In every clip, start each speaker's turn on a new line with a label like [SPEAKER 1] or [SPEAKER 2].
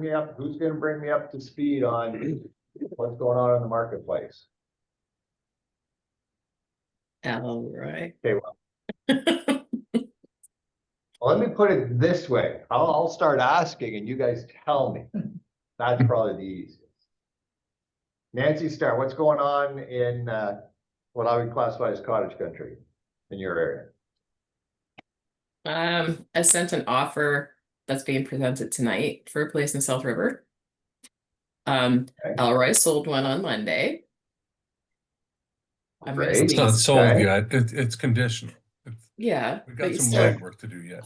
[SPEAKER 1] me up, who's gonna bring me up to speed on what's going on in the marketplace?
[SPEAKER 2] All right.
[SPEAKER 1] Okay, well, let me put it this way. I'll start asking and you guys tell me. That's probably the easiest. Nancy Starr, what's going on in what I would classify as cottage country in your area?
[SPEAKER 2] I sent an offer that's being presented tonight for a place in South River.
[SPEAKER 1] Okay.
[SPEAKER 2] Elroy sold one on Monday. I'm gonna
[SPEAKER 1] Great.
[SPEAKER 3] It's
[SPEAKER 2] see.
[SPEAKER 3] not sold
[SPEAKER 1] Okay.
[SPEAKER 3] yet. It's conditional.
[SPEAKER 2] Yeah,
[SPEAKER 3] We
[SPEAKER 2] but
[SPEAKER 3] got
[SPEAKER 2] you
[SPEAKER 3] some
[SPEAKER 2] still,
[SPEAKER 3] legwork to do yet.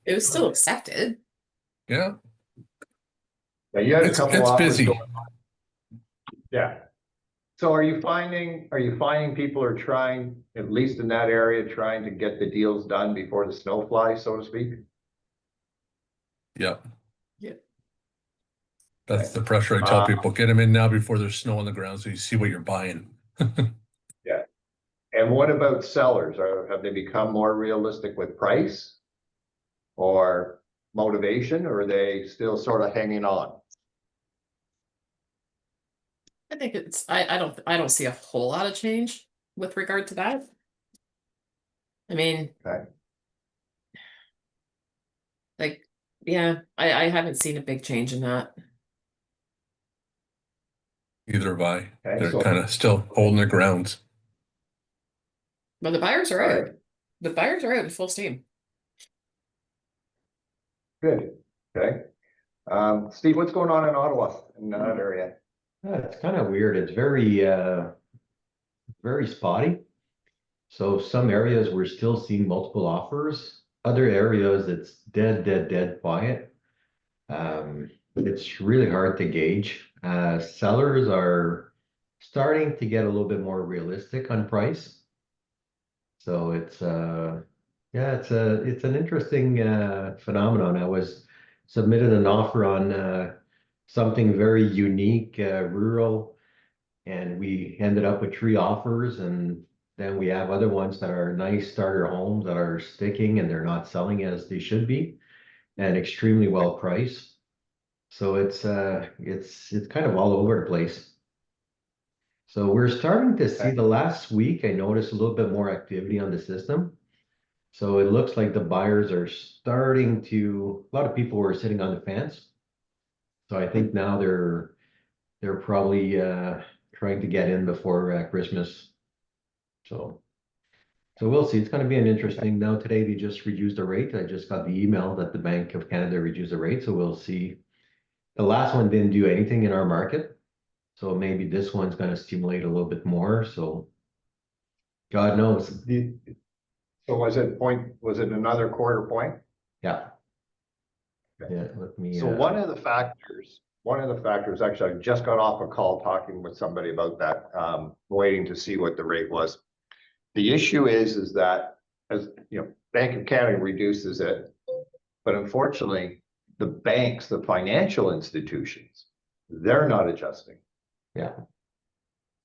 [SPEAKER 2] it was still accepted.
[SPEAKER 3] Yeah,
[SPEAKER 1] Yeah, you had a couple
[SPEAKER 3] it's
[SPEAKER 1] offers
[SPEAKER 3] busy.
[SPEAKER 1] going on. Yeah. So are you finding people are trying, at least in that area, trying to get the deals done before the snow flies, so to speak?
[SPEAKER 3] Yeah.
[SPEAKER 2] Yeah.
[SPEAKER 3] That's the pressure I tell people. Get them in now before there's snow on the ground so you see what you're buying.
[SPEAKER 1] Yeah. And what about sellers? Have they become more realistic with price or motivation, or are they still sort of hanging on?
[SPEAKER 2] I think I don't see a whole lot of change with regard to that. I mean,
[SPEAKER 1] Okay.
[SPEAKER 2] like, yeah, I haven't seen a big change in that.
[SPEAKER 3] Either have I.
[SPEAKER 1] Okay,
[SPEAKER 3] They're
[SPEAKER 1] so
[SPEAKER 3] kind of still holding their grounds.
[SPEAKER 2] But the buyers are
[SPEAKER 1] all
[SPEAKER 2] out.
[SPEAKER 1] right,
[SPEAKER 2] The buyers are out in full steam.
[SPEAKER 1] good. Okay. Steve, what's going on in Ottawa in that area?
[SPEAKER 4] It's kind of weird. It's very spotty. So some areas we're still seeing multiple offers. Other areas it's dead quiet. It's really hard to gauge. Sellers are starting to get a little bit more realistic on price. So yeah, it's an interesting phenomenon. I was submitted an offer on something very unique, rural, and we ended up with 3 offers, and then we have other ones that are nice starter homes that are sticking and they're not selling as they should be, and extremely well priced. So it's kind of all over the place. So we're starting to see the last week, I noticed a little bit more activity on the system. So it looks like the buyers are starting to, a lot of people were sitting on the fence. So I think now they're probably trying to get in before Christmas. So we'll see. It's going to be an interesting. Now today they just reduced the rate. I just got the email that the Bank of Canada reduced the rate. So we'll see. The last one didn't do anything in our market. So maybe this one's going to stimulate a little bit more. So God knows.
[SPEAKER 1] So was it another quarter point?
[SPEAKER 4] Yeah.
[SPEAKER 1] Okay.
[SPEAKER 4] Yeah, let me.
[SPEAKER 1] So one of the factors, actually, I just got off a call talking with somebody about that, waiting to see what the rate was. The issue is that, as you know, Bank of Canada reduces it, but unfortunately, the banks, the financial institutions, they're not adjusting.
[SPEAKER 4] Yeah.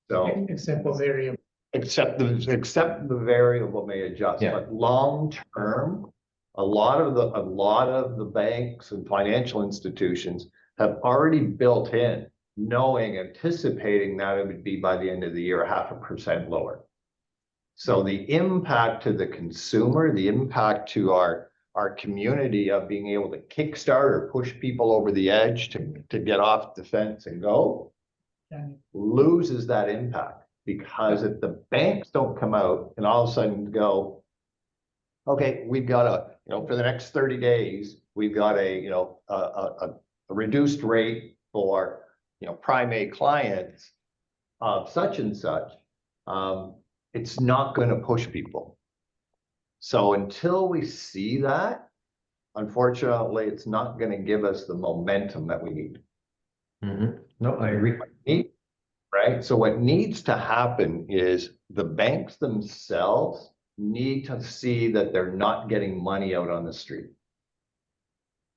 [SPEAKER 1] So
[SPEAKER 5] Except for variable.
[SPEAKER 1] except the variable may adjust,
[SPEAKER 4] Yeah.
[SPEAKER 1] but long term, a lot of the banks and financial institutions have already built in, anticipating that it would be by the end of the year 0.5% lower. So the impact to the consumer, the impact to our community of being able to kickstart or push people over the edge to get off the fence and go, loses that impact. Because if the banks don't come out and all of a sudden go, okay, we've got for the next 30 days, we've got a reduced rate for, prime A clients of such and such, it's not going to push people. So until we see that, unfortunately, it's not going to give us the momentum that we need.
[SPEAKER 4] Mm-hmm. No, I agree.
[SPEAKER 1] Right. So what needs to happen is the banks themselves need to see that they're not getting money out on the street.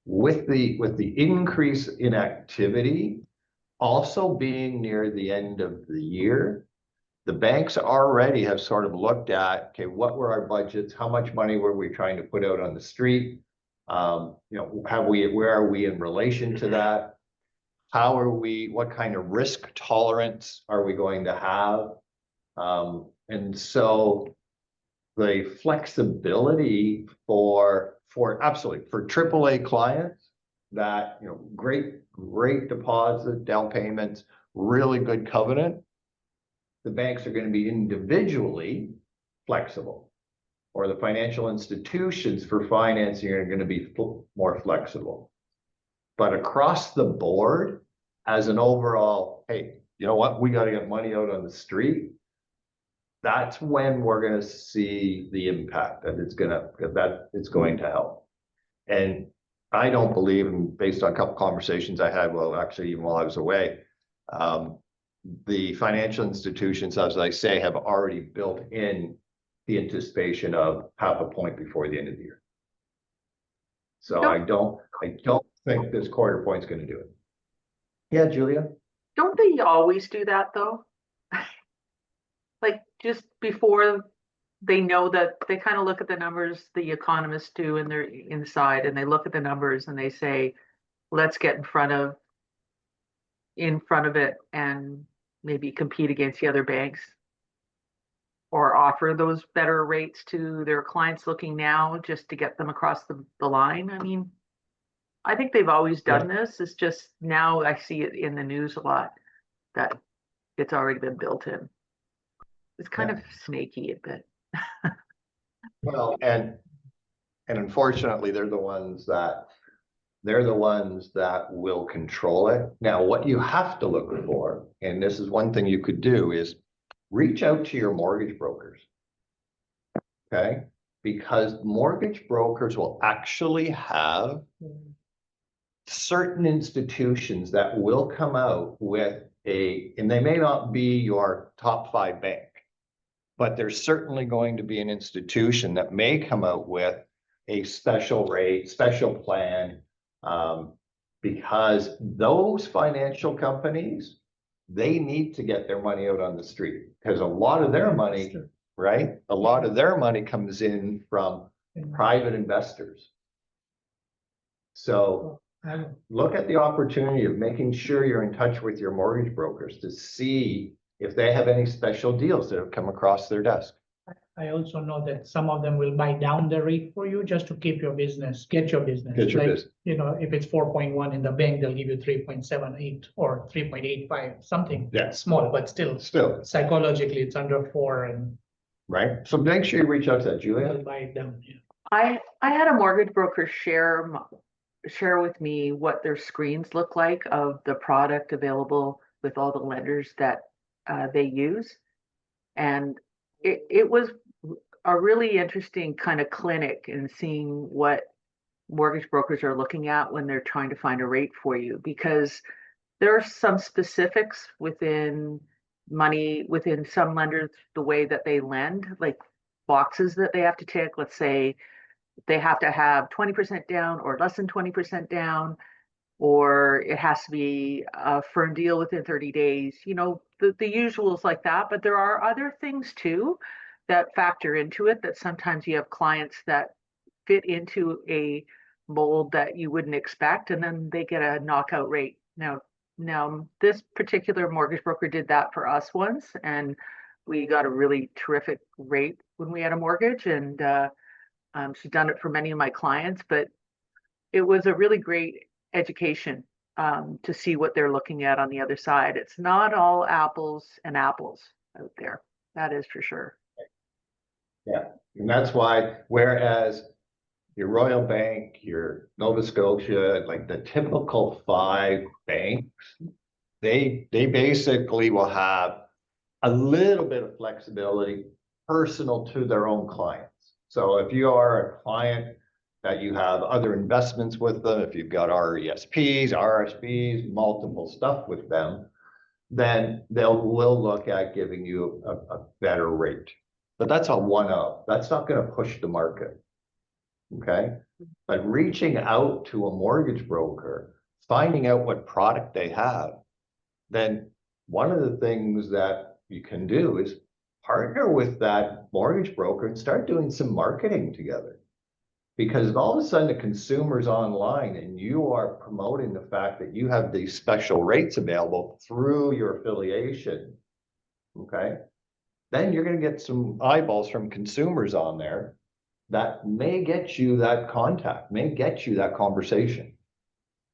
[SPEAKER 1] With the increase in activity, also being near the end of the year, the banks already have sort of looked at, okay, what were our budgets? How much money were we trying to put out on the street? You know, where are we in relation to that? What kind of risk tolerance are we going to have? And so the flexibility for absolutely for AAA clients that, you know, great deposit, down payments, really good covenant, the banks are going to be individually flexible, or the financial institutions for financing are going to be more flexible. But across the board, as an overall, hey, you know what, we got to get money out on the street. That's when we're going to see the impact that it's going to help. And I don't believe, and based on a couple conversations I had, well, actually, even while I was away, the financial institutions, as I say, have already built in the anticipation of 0.5 point before the end of the year. So I don't think this quarter point's going to do it. Yeah, Julia?
[SPEAKER 5] Don't they always do that though? Like just before they know that they kind of look at the numbers, the economists do, and they're inside and they look at the numbers and they say, let's get in front of it and maybe compete against the other banks or offer those better rates to their clients looking now just to get them across the line. I mean, I think they've always done this. It's just now I see it in the news a lot that it's already been built in. It's kind of snaky a bit.
[SPEAKER 1] Well, and unfortunately, they're the ones that will control it. Now, what you have to look for, and this is one thing you could do, is reach out to your mortgage brokers. Okay? Because mortgage brokers will actually have certain institutions that will come out with and they may not be your top 5 bank, but there's certainly going to be an institution that may come out with a special rate, special plan, because those financial companies, they need to get their money out on the street because a lot of their money, right? A lot of their money comes in from private investors. So look at the opportunity of making sure you're in touch with your mortgage brokers to see if they have any special deals that have come across their desk.
[SPEAKER 6] I also know that some of them will buy down the rate for you just to keep your business, get your business.
[SPEAKER 1] Get your
[SPEAKER 6] Like,
[SPEAKER 1] business.
[SPEAKER 6] you know, if it's 4.1 in the bank, they'll give you 3.78 or 3.85, something small, but still psychologically it's under 4 and
[SPEAKER 1] right. So make sure you reach out to that, Julia.
[SPEAKER 6] they'll buy it down. Yeah.
[SPEAKER 5] I had a mortgage broker share with me what their screens look like of the product available with all the lenders that they use. And it was a really interesting kind of clinic in seeing what mortgage brokers are looking at when they're trying to find a rate for you, because there are some specifics within some lenders, the way that they lend, like boxes that they have to tick. Let's say they have to have 20% down or less than 20% down, or it has to be a firm deal within 30 days, you know, the usuals like that. But there are other things too that factor into it, that sometimes you have clients that fit into a mold that you wouldn't expect, and then they get a knockout rate. Now this particular mortgage broker did that for us once, and we got a really terrific rate when we had a mortgage, and she's done it for many of my clients. But it was a really great education to see what they're looking at on the other side. It's not all apples and apples out there. That is for sure.
[SPEAKER 1] Yeah, and that's why, whereas your Royal Bank, your Nova Scotia, like the typical 5 banks, they basically will have a little bit of flexibility personal to their own clients. So if you are a client that you have other investments with them, if you've got RESPs, RSPs, multiple stuff with them, then will look at giving you a better rate. But that's a one-up. That's not going to push the market. Okay. But reaching out to a mortgage broker, finding out what product they have, then one of the things that you can do is partner with that mortgage broker and start doing some marketing together. Because if all of a sudden the consumer's online and you are promoting the fact that you have these special rates available through your affiliation, okay? Then you're gonna get some eyeballs from consumers on there that may get you that contact, may get you that conversation.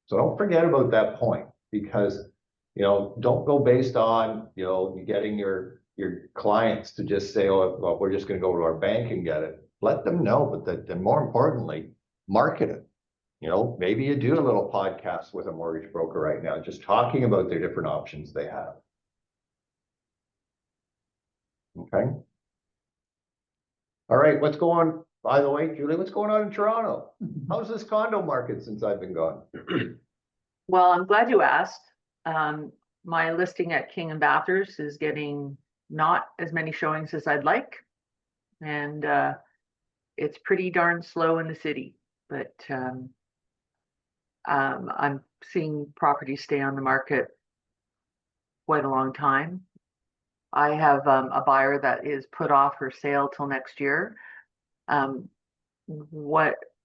[SPEAKER 1] So don't forget about that point, because, you know, don't go based on, you know, getting your clients to just say, oh, well, we're just gonna go to our bank and get it. Let them know, but then more importantly, market it. You know, maybe you do a little podcast with a mortgage broker right now, just talking about their different options they have. Okay. All right, what's going on? By the way, Julie, what's going on in Toronto? How's this condo market since I've been gone?
[SPEAKER 5] Well, I'm glad you asked. My listing at King and Bathurst is getting not as many showings as I'd like. And it's pretty darn slow in the city, but I'm seeing properties stay on the market quite a long time. I have a buyer that is put off her sale till next year. And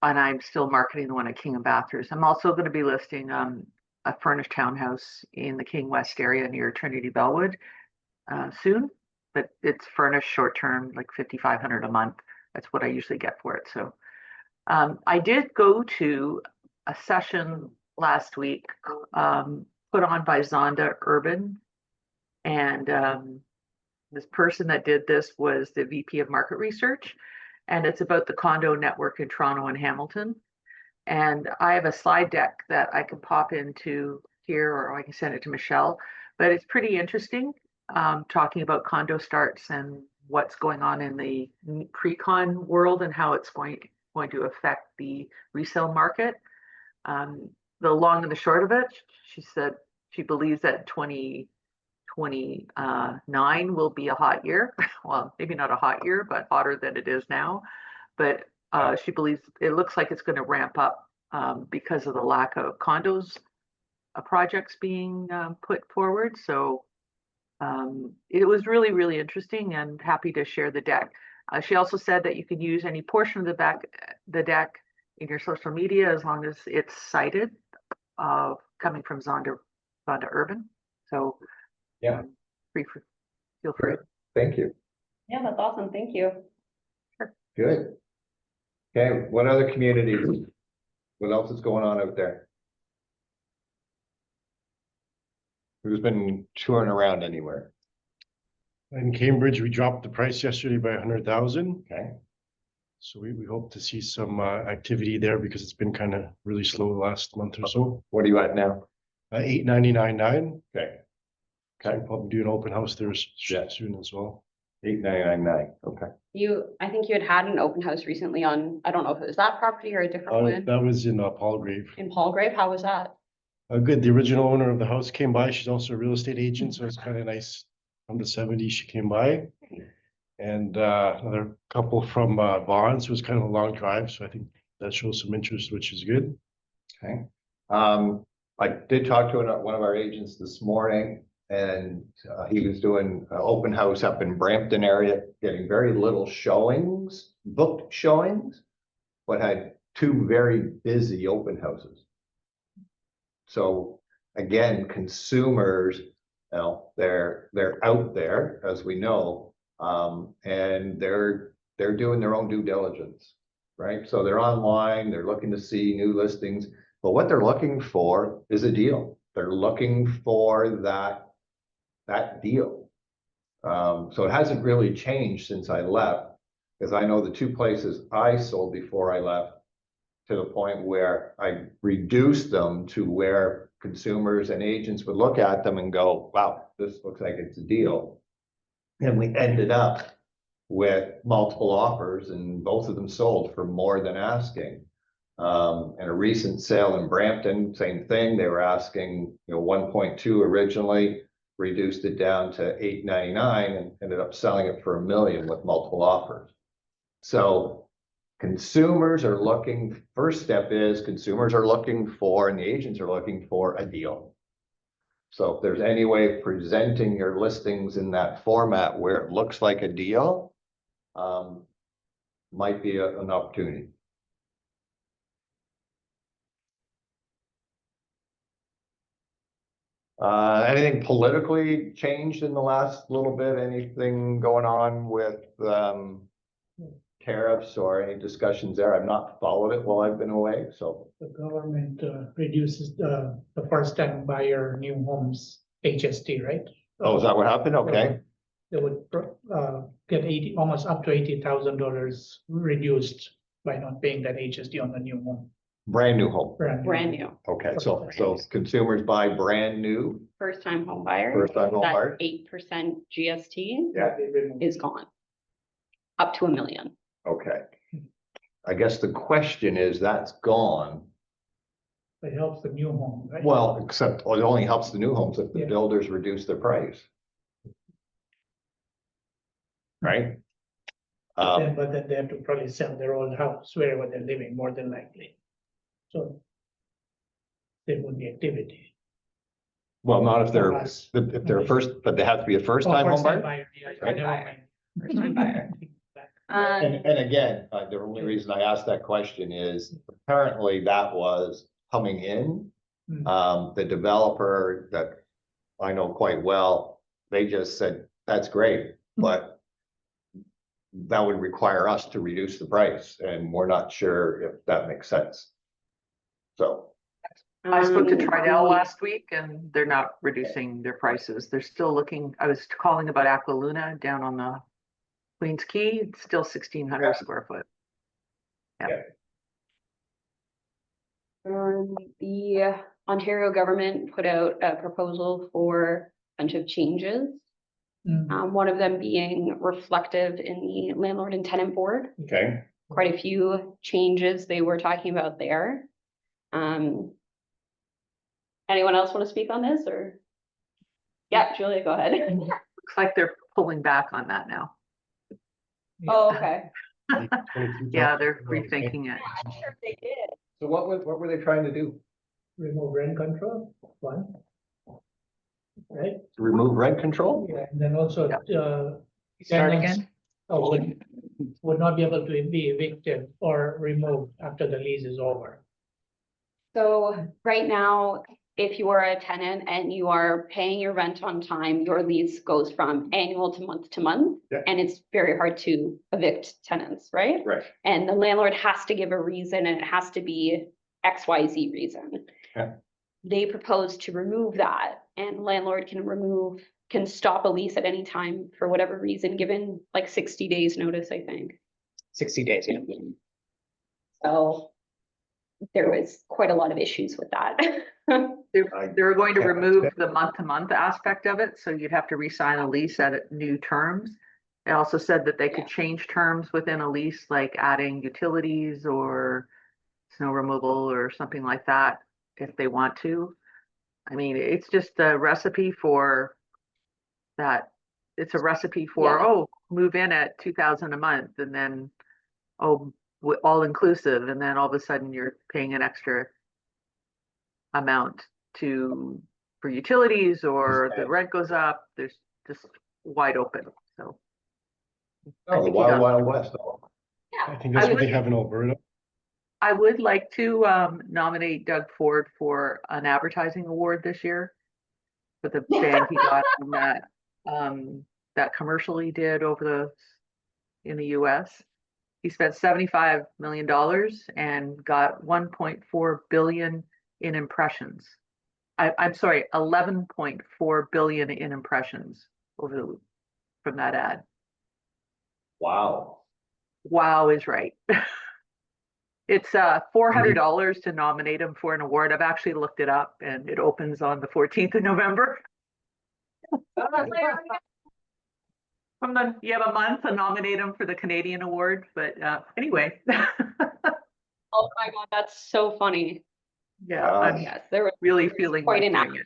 [SPEAKER 5] I'm still marketing the one at King and Bathurst. I'm also going to be listing a furnished townhouse in the King West area near Trinity Bellwood soon, but it's furnished short term, like $5,500 a month. That's what I usually get for it. So I did go to a session last week put on by Zonda Urban, and this person that did this was the VP of Market Research, and it's about the condo network in Toronto and Hamilton. And I have a slide deck that I can pop into here, or I can send it to Michelle, but it's pretty interesting, talking about condo starts and what's going on in the pre-con world and how it's going to affect the resale market. The long and the short of it, she said she believes that 2029 will be a hot year. Well, maybe not a hot year, but hotter than it is now. But she believes it looks like it's going to ramp up because of the lack of condos projects being put forward. So it was really, really interesting, and happy to share the deck. She also said that you can use any portion of the deck in your social media as long as it's cited, coming from Zonda Urban. So
[SPEAKER 1] yeah,
[SPEAKER 5] feel free.
[SPEAKER 1] Thank you.
[SPEAKER 7] Yeah, that's awesome. Thank you.
[SPEAKER 5] Sure.
[SPEAKER 1] Good. Okay, what other communities? What else is going on out there? Who's been touring around anywhere?
[SPEAKER 8] In Cambridge, we dropped the price yesterday by 100,000.
[SPEAKER 1] Okay.
[SPEAKER 8] So we hope to see some activity there because it's been kind of really slow the last month or so.
[SPEAKER 1] What are you at now?
[SPEAKER 8] 899.9.
[SPEAKER 1] Okay.
[SPEAKER 8] So we'll probably do an open house there
[SPEAKER 1] Yeah.
[SPEAKER 8] soon as well.
[SPEAKER 1] 899. Okay.
[SPEAKER 7] I think you had an open house recently on, I don't know if it was that property or a different one
[SPEAKER 8] That was in Palgrave.
[SPEAKER 7] in Palgrave. How was that?
[SPEAKER 8] Good. The original owner of the house came by. She's also a real estate agent, so it's kind of nice. From the 70s, she came by, and another couple from Vaughan. So it was kind of a long drive. So I think that shows some interest, which is good.
[SPEAKER 1] Okay. I did talk to one of our agents this morning, and he was doing an open house up in Brampton area, getting very little showings, booked showings, but had 2 very busy open houses. So again, consumers, you know, they're out there, as we know, and they're doing their own due diligence, right? So they're online, they're looking to see new listings, but what they're looking for is a deal. They're looking for that deal. So it hasn't really changed since I left, because I know the 2 places I sold before I left, to the point where I reduced them to where consumers and agents would look at them and go, wow, this looks like it's a deal. And we ended up with multiple offers, and both of them sold for more than asking. And a recent sale in Brampton, same thing. They were asking, 1.2 originally, reduced it down to 899 and ended up selling it for $1 million with multiple offers. So consumers are looking, first step is consumers are looking for, and the agents are looking for a deal. So if there's any way of presenting your listings in that format where it looks like a deal, might be an opportunity. Anything politically changed in the last little bit? Anything going on with, tariffs or any discussions there? I've not followed it while I've been away, so.
[SPEAKER 6] The government reduces the first time buyer new homes HST, right?
[SPEAKER 1] Oh, is that what happened? Okay.
[SPEAKER 6] They would get almost up to $80,000 reduced by not paying that HST on the new home.
[SPEAKER 1] Brand new home.
[SPEAKER 7] Brand new,
[SPEAKER 1] Okay, so consumers buy brand new,
[SPEAKER 7] first time home buyer.
[SPEAKER 1] first time home buyer.
[SPEAKER 7] That 8% GST
[SPEAKER 1] Yeah,
[SPEAKER 7] is gone. Up to $1 million.
[SPEAKER 1] okay. I guess the question is, that's gone.
[SPEAKER 6] It helps the new home, right?
[SPEAKER 1] Well, except it only helps the new homes if the
[SPEAKER 6] Yeah.
[SPEAKER 1] builders reduce their price. Right?
[SPEAKER 6] But then they have to probably sell their old house wherever they're living, more than likely. So there would be activity.
[SPEAKER 1] Well, not if they're,
[SPEAKER 6] Us.
[SPEAKER 1] if they're first, but they have to be a first time home buyer.
[SPEAKER 6] Yeah,
[SPEAKER 1] Right.
[SPEAKER 6] never mind.
[SPEAKER 7] First time buyer.
[SPEAKER 1] And again, the only reason I asked that question is apparently that was coming in. The developer that I know quite well, they just said, that's great, but that would require us to reduce the price, and we're not sure if that makes sense. So,
[SPEAKER 5] I spoke to
[SPEAKER 7] Um,
[SPEAKER 5] Tridell last week and they're not reducing their prices. They're still looking, I was calling about Aqualuna down on the Queens Quay, it's still 1,600 square foot.
[SPEAKER 7] The Ontario government put out a proposal for a bunch of changes. One of them being reflective in the landlord and tenant board.
[SPEAKER 1] okay.
[SPEAKER 7] Quite a few changes they were talking about there. Anyone else want to speak on this, or? Yeah, Julia, go ahead.
[SPEAKER 5] Looks like they're pulling back on that now.
[SPEAKER 7] Oh, okay.
[SPEAKER 5] Yeah, they're rethinking it.
[SPEAKER 7] I'm sure they did.
[SPEAKER 1] So what were they trying to do?
[SPEAKER 6] Remove rent control, one. Right?
[SPEAKER 1] Remove rent control?
[SPEAKER 6] Yeah, and then also,
[SPEAKER 5] Start
[SPEAKER 6] tenants,
[SPEAKER 5] again?
[SPEAKER 6] would not be able to be evicted or removed after the lease is over.
[SPEAKER 7] So right now, if you are a tenant and you are paying your rent on time, your lease goes from annual to month.
[SPEAKER 1] Yeah.
[SPEAKER 7] And it's very hard to evict tenants, right?
[SPEAKER 1] Right.
[SPEAKER 7] And the landlord has to give a reason, and it has to be XYZ reason.
[SPEAKER 1] Yeah.
[SPEAKER 7] They propose to remove that, and landlord can stop a lease at any time for whatever reason, given like 60 days notice, I think.
[SPEAKER 2] 60 days, yeah.
[SPEAKER 7] So there was quite a lot of issues with that.
[SPEAKER 5] They're going to remove the month-to-month aspect of it, so you'd have to re-sign a lease at new terms. They also said that they could change terms within a lease, like adding utilities or snow removal or something like that, if they want to. I mean, it's just a recipe for that. It's a recipe for,
[SPEAKER 7] Yeah.
[SPEAKER 5] move in at 2,000 a month, and then, all inclusive, and then all of a sudden you're paying an extra amount for utilities, or the rent goes up. There's just wide open, so.
[SPEAKER 1] Oh, the
[SPEAKER 5] think
[SPEAKER 1] Wild
[SPEAKER 5] you got-
[SPEAKER 1] Wild West.
[SPEAKER 8] I think that's what they have in Alberta.
[SPEAKER 5] I would like to nominate Doug Ford for an advertising award this year for the bang he got on that commercial he did in the US. He spent $75 million and got 1.4 billion in impressions. I'm sorry, 11.4 billion in impressions from that ad.
[SPEAKER 1] Wow.
[SPEAKER 5] Wow is right. It's $400 to nominate him for an award. I've actually looked it up, and it opens on the 14th of November. You have a month to nominate him for the Canadian award, but anyway.
[SPEAKER 7] Oh my God, that's so funny.
[SPEAKER 5] Yeah, I'm
[SPEAKER 7] Yes, there was
[SPEAKER 5] really feeling
[SPEAKER 7] quite
[SPEAKER 5] like
[SPEAKER 7] an
[SPEAKER 5] doing
[SPEAKER 7] ad.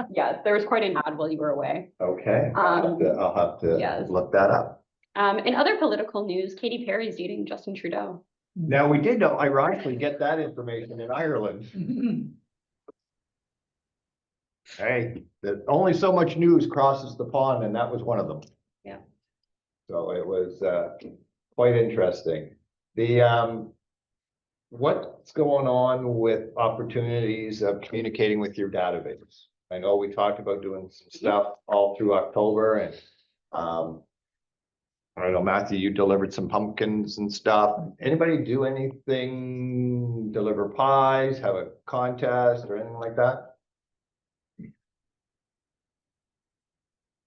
[SPEAKER 5] it.
[SPEAKER 7] Yeah, there was quite an ad while you were away.
[SPEAKER 1] Okay, I'll have to
[SPEAKER 7] Yes.
[SPEAKER 1] look that up.
[SPEAKER 7] In other political news, Katy Perry's dating Justin Trudeau.
[SPEAKER 1] Now, we did ironically get that information in Ireland. Hey, only so much news crosses the pond, and that was one of them.
[SPEAKER 7] Yeah.
[SPEAKER 1] So it was quite interesting. What's going on with opportunities of communicating with your database? I know we talked about doing some stuff all through October and, I don't know, Matthew, you delivered some pumpkins and stuff. Anybody do anything, deliver pies, have a contest or anything like that?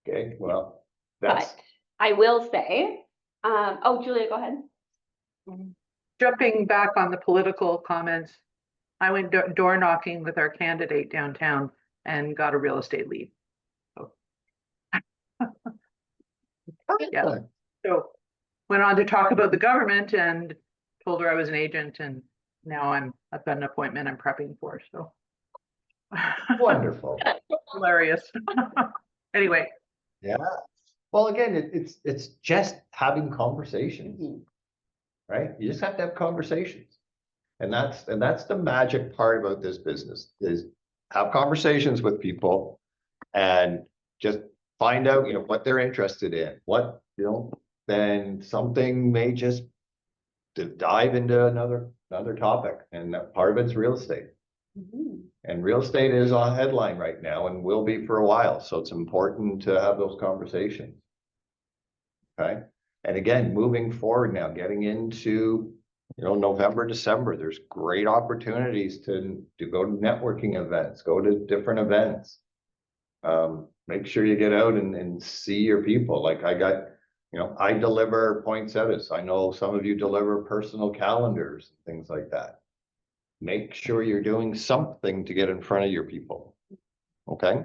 [SPEAKER 1] Okay, well, that's,
[SPEAKER 7] But I will say, oh, Julia, go ahead.
[SPEAKER 5] Jumping back on the political comments, I went door knocking with our candidate downtown and got a real estate lead. So, yeah. So went on to talk about the government and told her I was an agent, and now I've got an appointment I'm prepping for, so.
[SPEAKER 1] wonderful.
[SPEAKER 5] Hilarious. Anyway,
[SPEAKER 1] Yeah. Well, again, it's just having conversations, right? You just have to have conversations. And that's the magic part about this business is have conversations with people and just find out, what they're interested in, then something may just dive into another topic, and that part of it's real estate. And real estate is on headline right now and will be for a while. So it's important to have those conversations. Okay. And again, moving forward now, getting into, November, December, there's great opportunities to go to networking events, go to different events. Make sure you get out and see your people. Like I got, I deliver poinsettias. I know some of you deliver personal calendars, things like that. Make sure you're doing something to get in front of your people. Okay.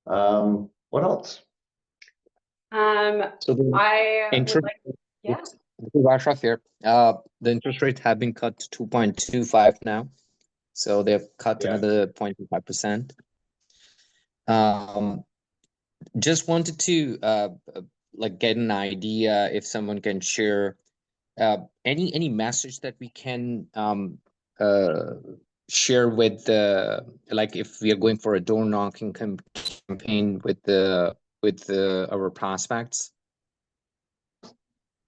[SPEAKER 1] What else?
[SPEAKER 9] So the
[SPEAKER 7] I would
[SPEAKER 9] interest,
[SPEAKER 7] like, yeah,
[SPEAKER 9] this is Ashraf here. The interest rates have been cut to 2.25 now. So they've cut
[SPEAKER 1] Yeah.
[SPEAKER 9] another 0.25%. Just wanted to get an idea if someone can share any message that we can share with the if we are going for a door knocking campaign with our prospects.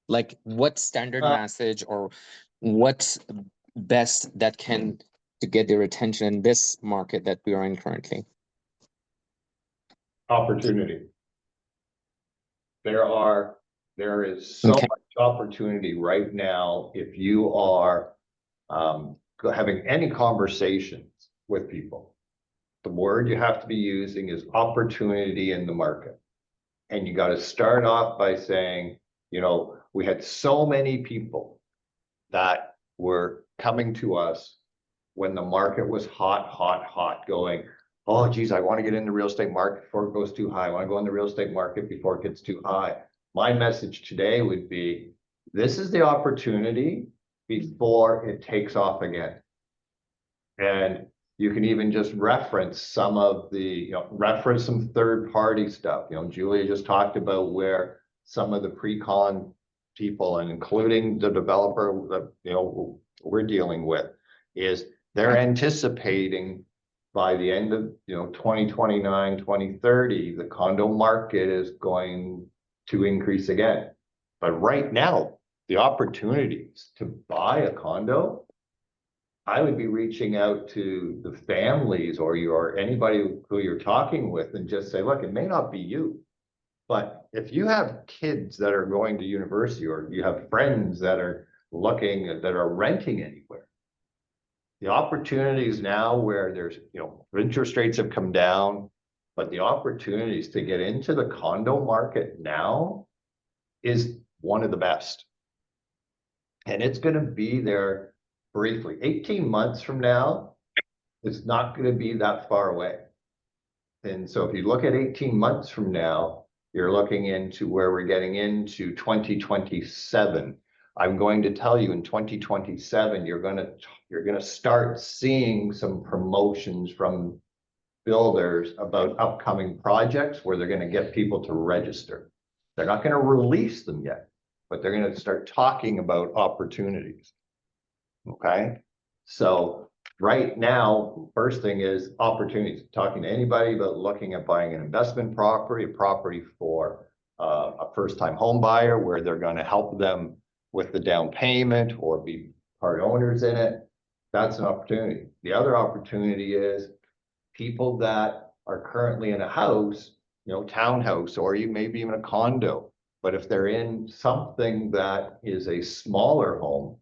[SPEAKER 9] Like what standard message or what's best that can to get their attention in this market that we are in currently?
[SPEAKER 1] Opportunity. There is so much opportunity right now if you are having any conversations with people. The word you have to be using is opportunity in the market. And you got to start off by saying, we had so many people that were coming to us when the market was hot, going, oh, geez, I want to get in the real estate market before it goes too high. I want to go in the real estate market before it gets too high. My message today would be, this is the opportunity before it takes off again. And you can even just reference some of the, reference some third-party stuff. Julia just talked about where some of the pre-con people, and including the developer that, we're dealing with, is they're anticipating by the end of 2029, 2030, the condo market is going to increase again. But right now, the opportunities to buy a condo, I would be reaching out to the families or anybody who you're talking with and just say, look, it may not be you, but if you have kids that are going to university or you have friends that are renting anywhere, the opportunities now where there's, interest rates have come down, but the opportunities to get into the condo market now is one of the best. And it's going to be there briefly. 18 months from now, it's not going to be that far away. And so if you look at 18 months from now, you're looking into where we're getting into 2027. I'm going to tell you in 2027, you're going to start seeing some promotions from builders about upcoming projects where they're going to get people to register. They're not going to release them yet, but they're going to start talking about opportunities. Okay. So right now, first thing is opportunities. Talking to anybody about looking at buying an investment property, a property for a first-time home buyer where they're going to help them with the down payment or be part owners in it. That's an opportunity. The other opportunity is people that are currently in a house, townhouse, or you maybe even a condo. But if they're in something that is a smaller home,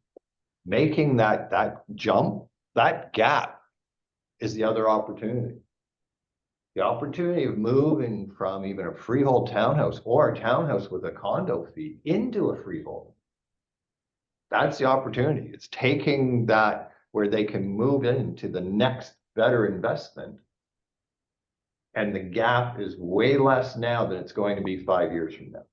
[SPEAKER 1] making that jump, that gap is the other opportunity. The opportunity of moving from even a freehold townhouse or a townhouse with a condo fee into a freehold. That's the opportunity. It's taking that where they can move into the next better investment. And the gap is way less now than it's going to be 5 years from now.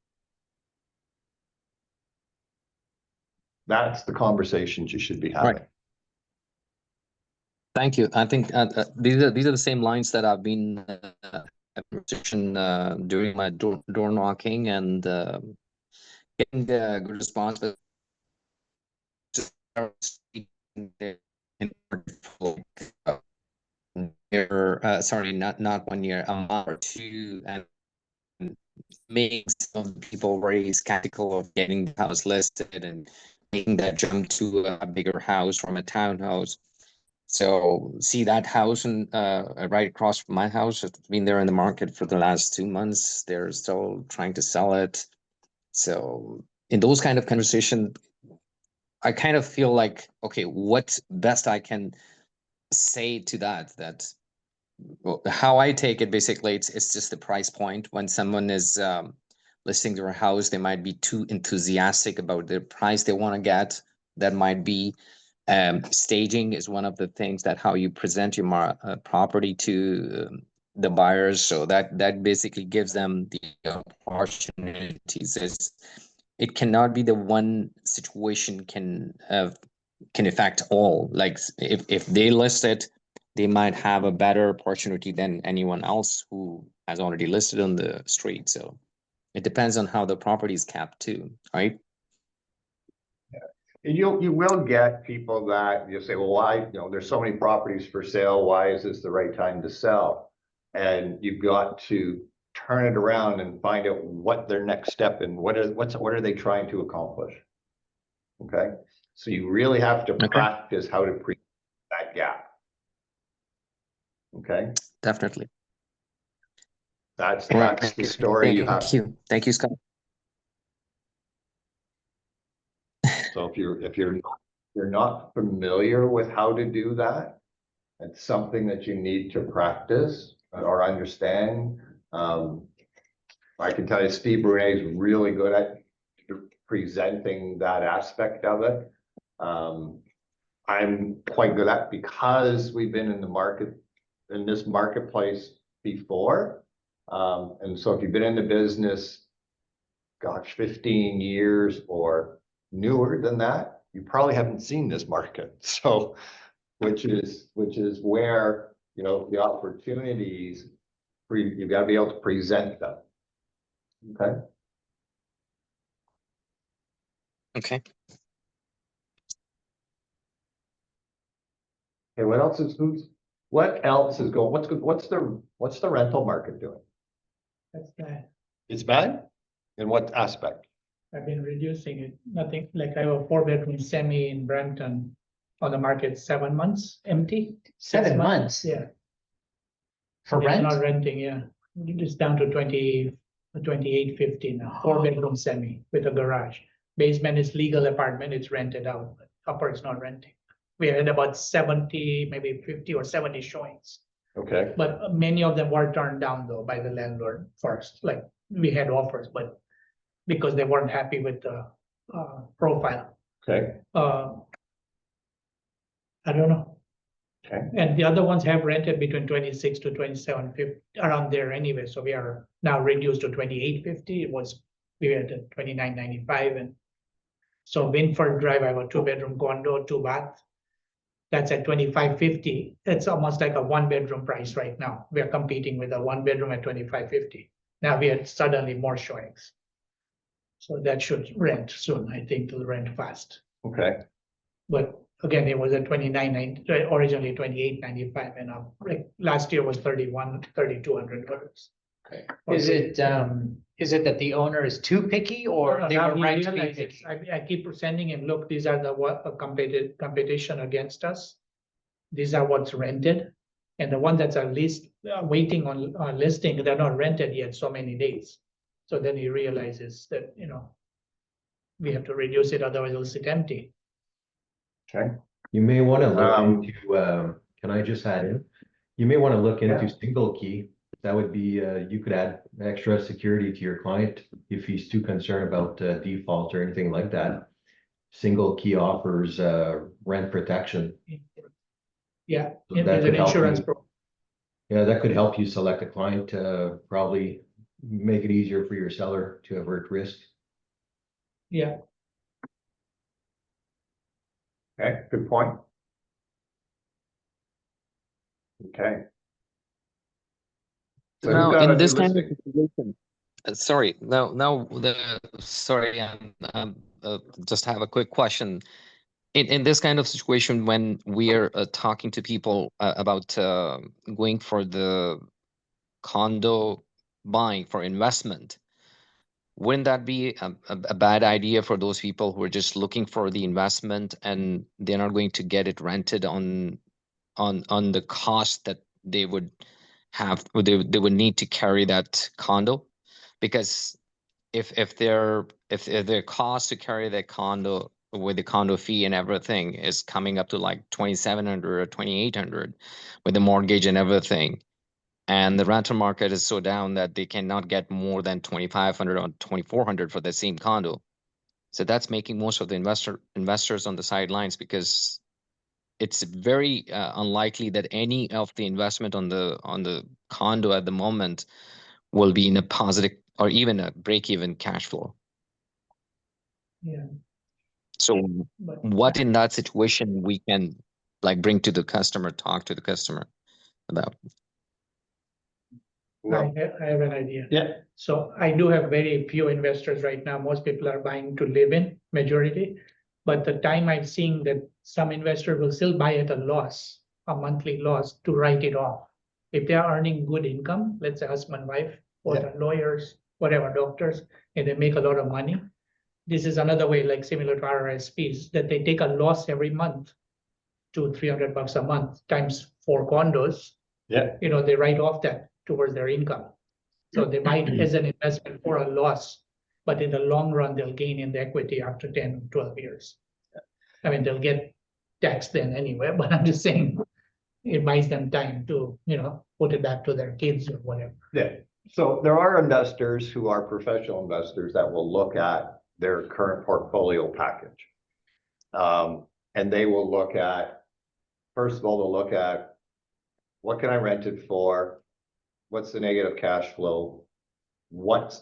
[SPEAKER 1] That's the conversations you should be having.
[SPEAKER 9] Right. Thank you. I think these are the same lines that I've been during my door knocking and getting a good response. But sorry, not 1 year, a month or two, and makes some of the people very skeptical of getting the house listed and making that jump to a bigger house from a townhouse. So see that house and right across from my house, it's been there in the market for the last 2 months. They're still trying to sell it. So in those kind of conversation, I kind of feel like, okay, what's best I can say to that well, how I take it, basically, it's just the price point. When someone is listing their house, they might be too enthusiastic about the price they want to get. That might be staging is one of the things that how you present your property to the buyers. So that basically gives them the opportunities. It cannot be the one situation can affect all. Like if they list it, they might have a better opportunity than anyone else who has already listed on the street. So it depends on how the property is capped too, right?
[SPEAKER 1] And you will get people that you say, well, why, there's so many properties for sale. Why is this the right time to sell? And you've got to turn it around and find out what their next step and what are they trying to accomplish? Okay. So you really have to practice how to pre that gap. Okay.
[SPEAKER 9] Definitely.
[SPEAKER 1] That's the story you have.
[SPEAKER 9] Thank you, Scott.
[SPEAKER 1] So if you're not familiar with how to do that, it's something that you need to practice or understand. I can tell you Steve Brunet is really good at presenting that aspect of it. I'm quite good at, because we've been in this marketplace before. And so if you've been in the business, gosh, 15 years or newer than that, you probably haven't seen this market. So, which is where, the opportunities, you've got to be able to present them. Okay.
[SPEAKER 9] Okay.
[SPEAKER 1] Okay, what else is going? What's the rental market doing?
[SPEAKER 6] That's bad.
[SPEAKER 1] It's bad? In what aspect?
[SPEAKER 6] I've been reducing it. Nothing, like I have a 4-bedroom semi in Brampton on the market, 7 months empty.
[SPEAKER 10] 7 months?
[SPEAKER 6] Yeah.
[SPEAKER 10] For
[SPEAKER 6] It's
[SPEAKER 10] rent?
[SPEAKER 6] not renting, yeah. It's down to 2850 now, 4-bedroom semi with a garage. Basement is legal apartment, it's rented out, but upper is not renting. We had about 70, maybe 50 or 70 showings.
[SPEAKER 1] Okay.
[SPEAKER 6] But many of them were turned down though by the landlord first. Like we had offers, but because they weren't happy with the profile.
[SPEAKER 1] Okay.
[SPEAKER 6] I don't know.
[SPEAKER 1] Okay.
[SPEAKER 6] And the other ones have rented between 26 to 2750 around there anyway. So we are now reduced to 2850. We were at 2995, and so Winford Drive, I have a 2-bedroom condo, 2-bath. That's at 2550. It's almost like a 1-bedroom price right now. We are competing with a 1-bedroom at 2550. Now we had suddenly more showings. So that should rent soon. I think it'll rent fast.
[SPEAKER 1] Okay.
[SPEAKER 6] But again, it was at 29.90, originally 28.95, and like last year was 3,200 dollars.
[SPEAKER 1] Okay.
[SPEAKER 10] Is it that the owner is too picky, or they were right to be picky?
[SPEAKER 6] I keep sending him, look, these are the competition against us. These are what's rented. And the ones that are waiting on listing, they're not rented yet so many days. So then he realizes that, we have to reduce it, otherwise it'll sit empty.
[SPEAKER 1] Okay.
[SPEAKER 4] You may want to look
[SPEAKER 1] Um,
[SPEAKER 4] into, can I just add in? You may want to look into
[SPEAKER 1] Yeah.
[SPEAKER 4] single key. That would be, you could add extra security to your client if he's too concerned about default or anything like that. Single key offers rent protection.
[SPEAKER 6] Yeah,
[SPEAKER 4] So
[SPEAKER 6] it
[SPEAKER 4] that
[SPEAKER 6] is
[SPEAKER 4] could
[SPEAKER 6] an
[SPEAKER 4] help
[SPEAKER 6] insurance.
[SPEAKER 4] you. Yeah, that could help you select a client, probably make it easier for your seller to avert risk.
[SPEAKER 6] Yeah,
[SPEAKER 1] Okay, good point. Okay. So who
[SPEAKER 9] Now,
[SPEAKER 1] got a
[SPEAKER 9] in
[SPEAKER 1] new
[SPEAKER 9] this kind of
[SPEAKER 1] listing?
[SPEAKER 9] situation, sorry, sorry, just have a quick question. In this kind of situation, when we are talking to people about going for the condo buying for investment, wouldn't that be a bad idea for those people who are just looking for the investment and they're not going to get it rented on the cost that they would have, they would need to carry that condo? Because if their cost to carry that condo with the condo fee and everything is coming up to like 2,700 or 2,800 with the mortgage and everything, and the rental market is so down that they cannot get more than 2,500 or 2,400 for the same condo. So that's making most of the investors on the sidelines, because it's very unlikely that any of the investment on the condo at the moment will be in a positive or even a break-even cash flow.
[SPEAKER 6] yeah.
[SPEAKER 9] So
[SPEAKER 6] But
[SPEAKER 9] what in that situation we can like bring to the customer, talk to the customer about?
[SPEAKER 6] I have an idea.
[SPEAKER 1] Yeah.
[SPEAKER 6] So I do have very few investors right now. Most people are buying to live in, majority. But the time I've seen that some investor will still buy at a loss, a monthly loss, to write it off. If they are earning good income, let's say husband, wife, or
[SPEAKER 1] Yeah.
[SPEAKER 6] the lawyers, whatever, doctors, and they make a lot of money. This is another way, like similar to RRSPs, that they take a loss every month, $200-300 a month times 4 condos.
[SPEAKER 1] Yeah.
[SPEAKER 6] They write off that towards their income. So they might as an investment for a loss, but in the long run, they'll gain in the equity after 10, 12 years. I mean, they'll get taxed then anyway, but I'm just saying it buys them time to, put it back to their kids or whatever.
[SPEAKER 1] Yeah. So there are investors who are professional investors that will look at their current portfolio package. And they will look at, first of all, they'll look at what can I rent it for? What's the negative cash flow? What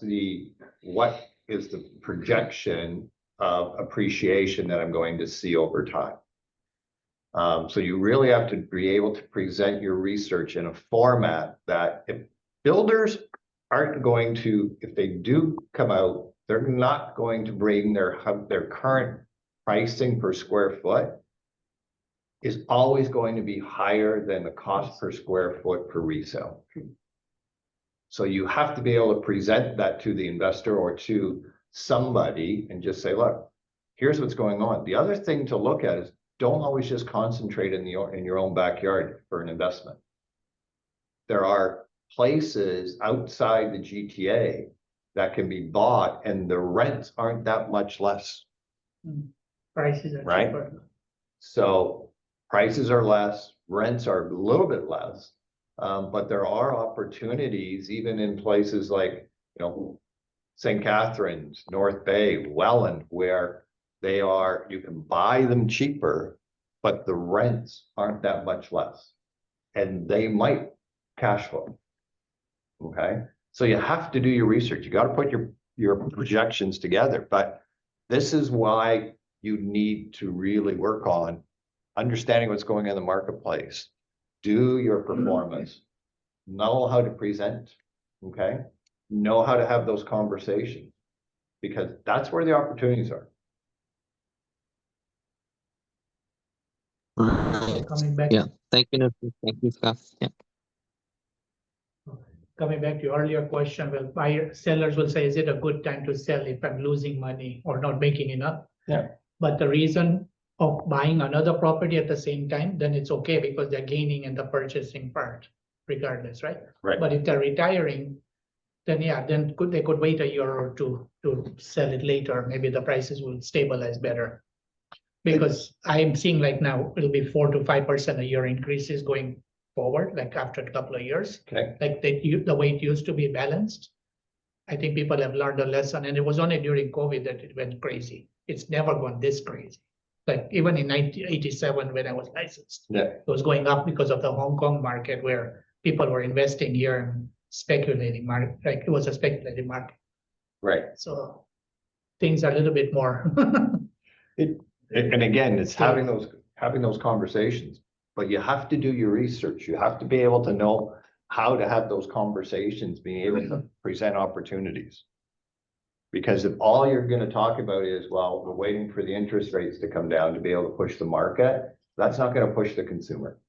[SPEAKER 1] is the projection of appreciation that I'm going to see over time? So you really have to be able to present your research in a format that if builders aren't going to, if they do come out, they're not going to bring their current pricing per square foot is always going to be higher than the cost per square foot for resale. So you have to be able to present that to the investor or to somebody and just say, look, here's what's going on. The other thing to look at is don't always just concentrate in your own backyard for an investment. There are places outside the GTA that can be bought and the rents aren't that much less.
[SPEAKER 6] Prices are
[SPEAKER 1] Right.
[SPEAKER 6] cheaper.
[SPEAKER 1] So prices are less, rents are a little bit less. But there are opportunities even in places like, St. Catharines, North Bay, Welland, where you can buy them cheaper, but the rents aren't that much less. And they might cash flow. Okay. So you have to do your research. You got to put your projections together. But this is why you need to really work on understanding what's going on in the marketplace. Do your performance. Know how to present. Okay. Know how to have those conversations, because that's where the opportunities are.
[SPEAKER 6] Coming back.
[SPEAKER 9] Yeah, thank you, Nathan. Thank you, Scott. Yeah.
[SPEAKER 6] Coming back to your earlier question, well, sellers will say, is it a good time to sell if I'm losing money or not making enough?
[SPEAKER 1] Yeah.
[SPEAKER 6] But the reason of buying another property at the same time, then it's okay because they're gaining in the purchasing part regardless, right?
[SPEAKER 1] Right.
[SPEAKER 6] But if they're retiring, then yeah, then they could wait a year or two to sell it later. Maybe the prices will stabilize better. Because I'm seeing like now it'll be 4 to 5% a year increases going forward, like after a couple of years.
[SPEAKER 1] Okay.
[SPEAKER 6] Like the way it used to be balanced. I think people have learned a lesson, and it was only during COVID that it went crazy. It's never gone this crazy. Like even in 1987 when I was licensed,
[SPEAKER 1] Yeah.
[SPEAKER 6] it was going up because of the Hong Kong market where people were investing here and speculating market, like it was a speculative market.
[SPEAKER 1] Right.
[SPEAKER 6] So things are a little bit more.
[SPEAKER 1] And again, it's having those conversations, but you have to do your research. You have to be able to know how to have those conversations, being able to present opportunities. Because if all you're gonna talk about is, well, we're waiting for the interest rates to come down to be able to push the market, that's not gonna push the consumer.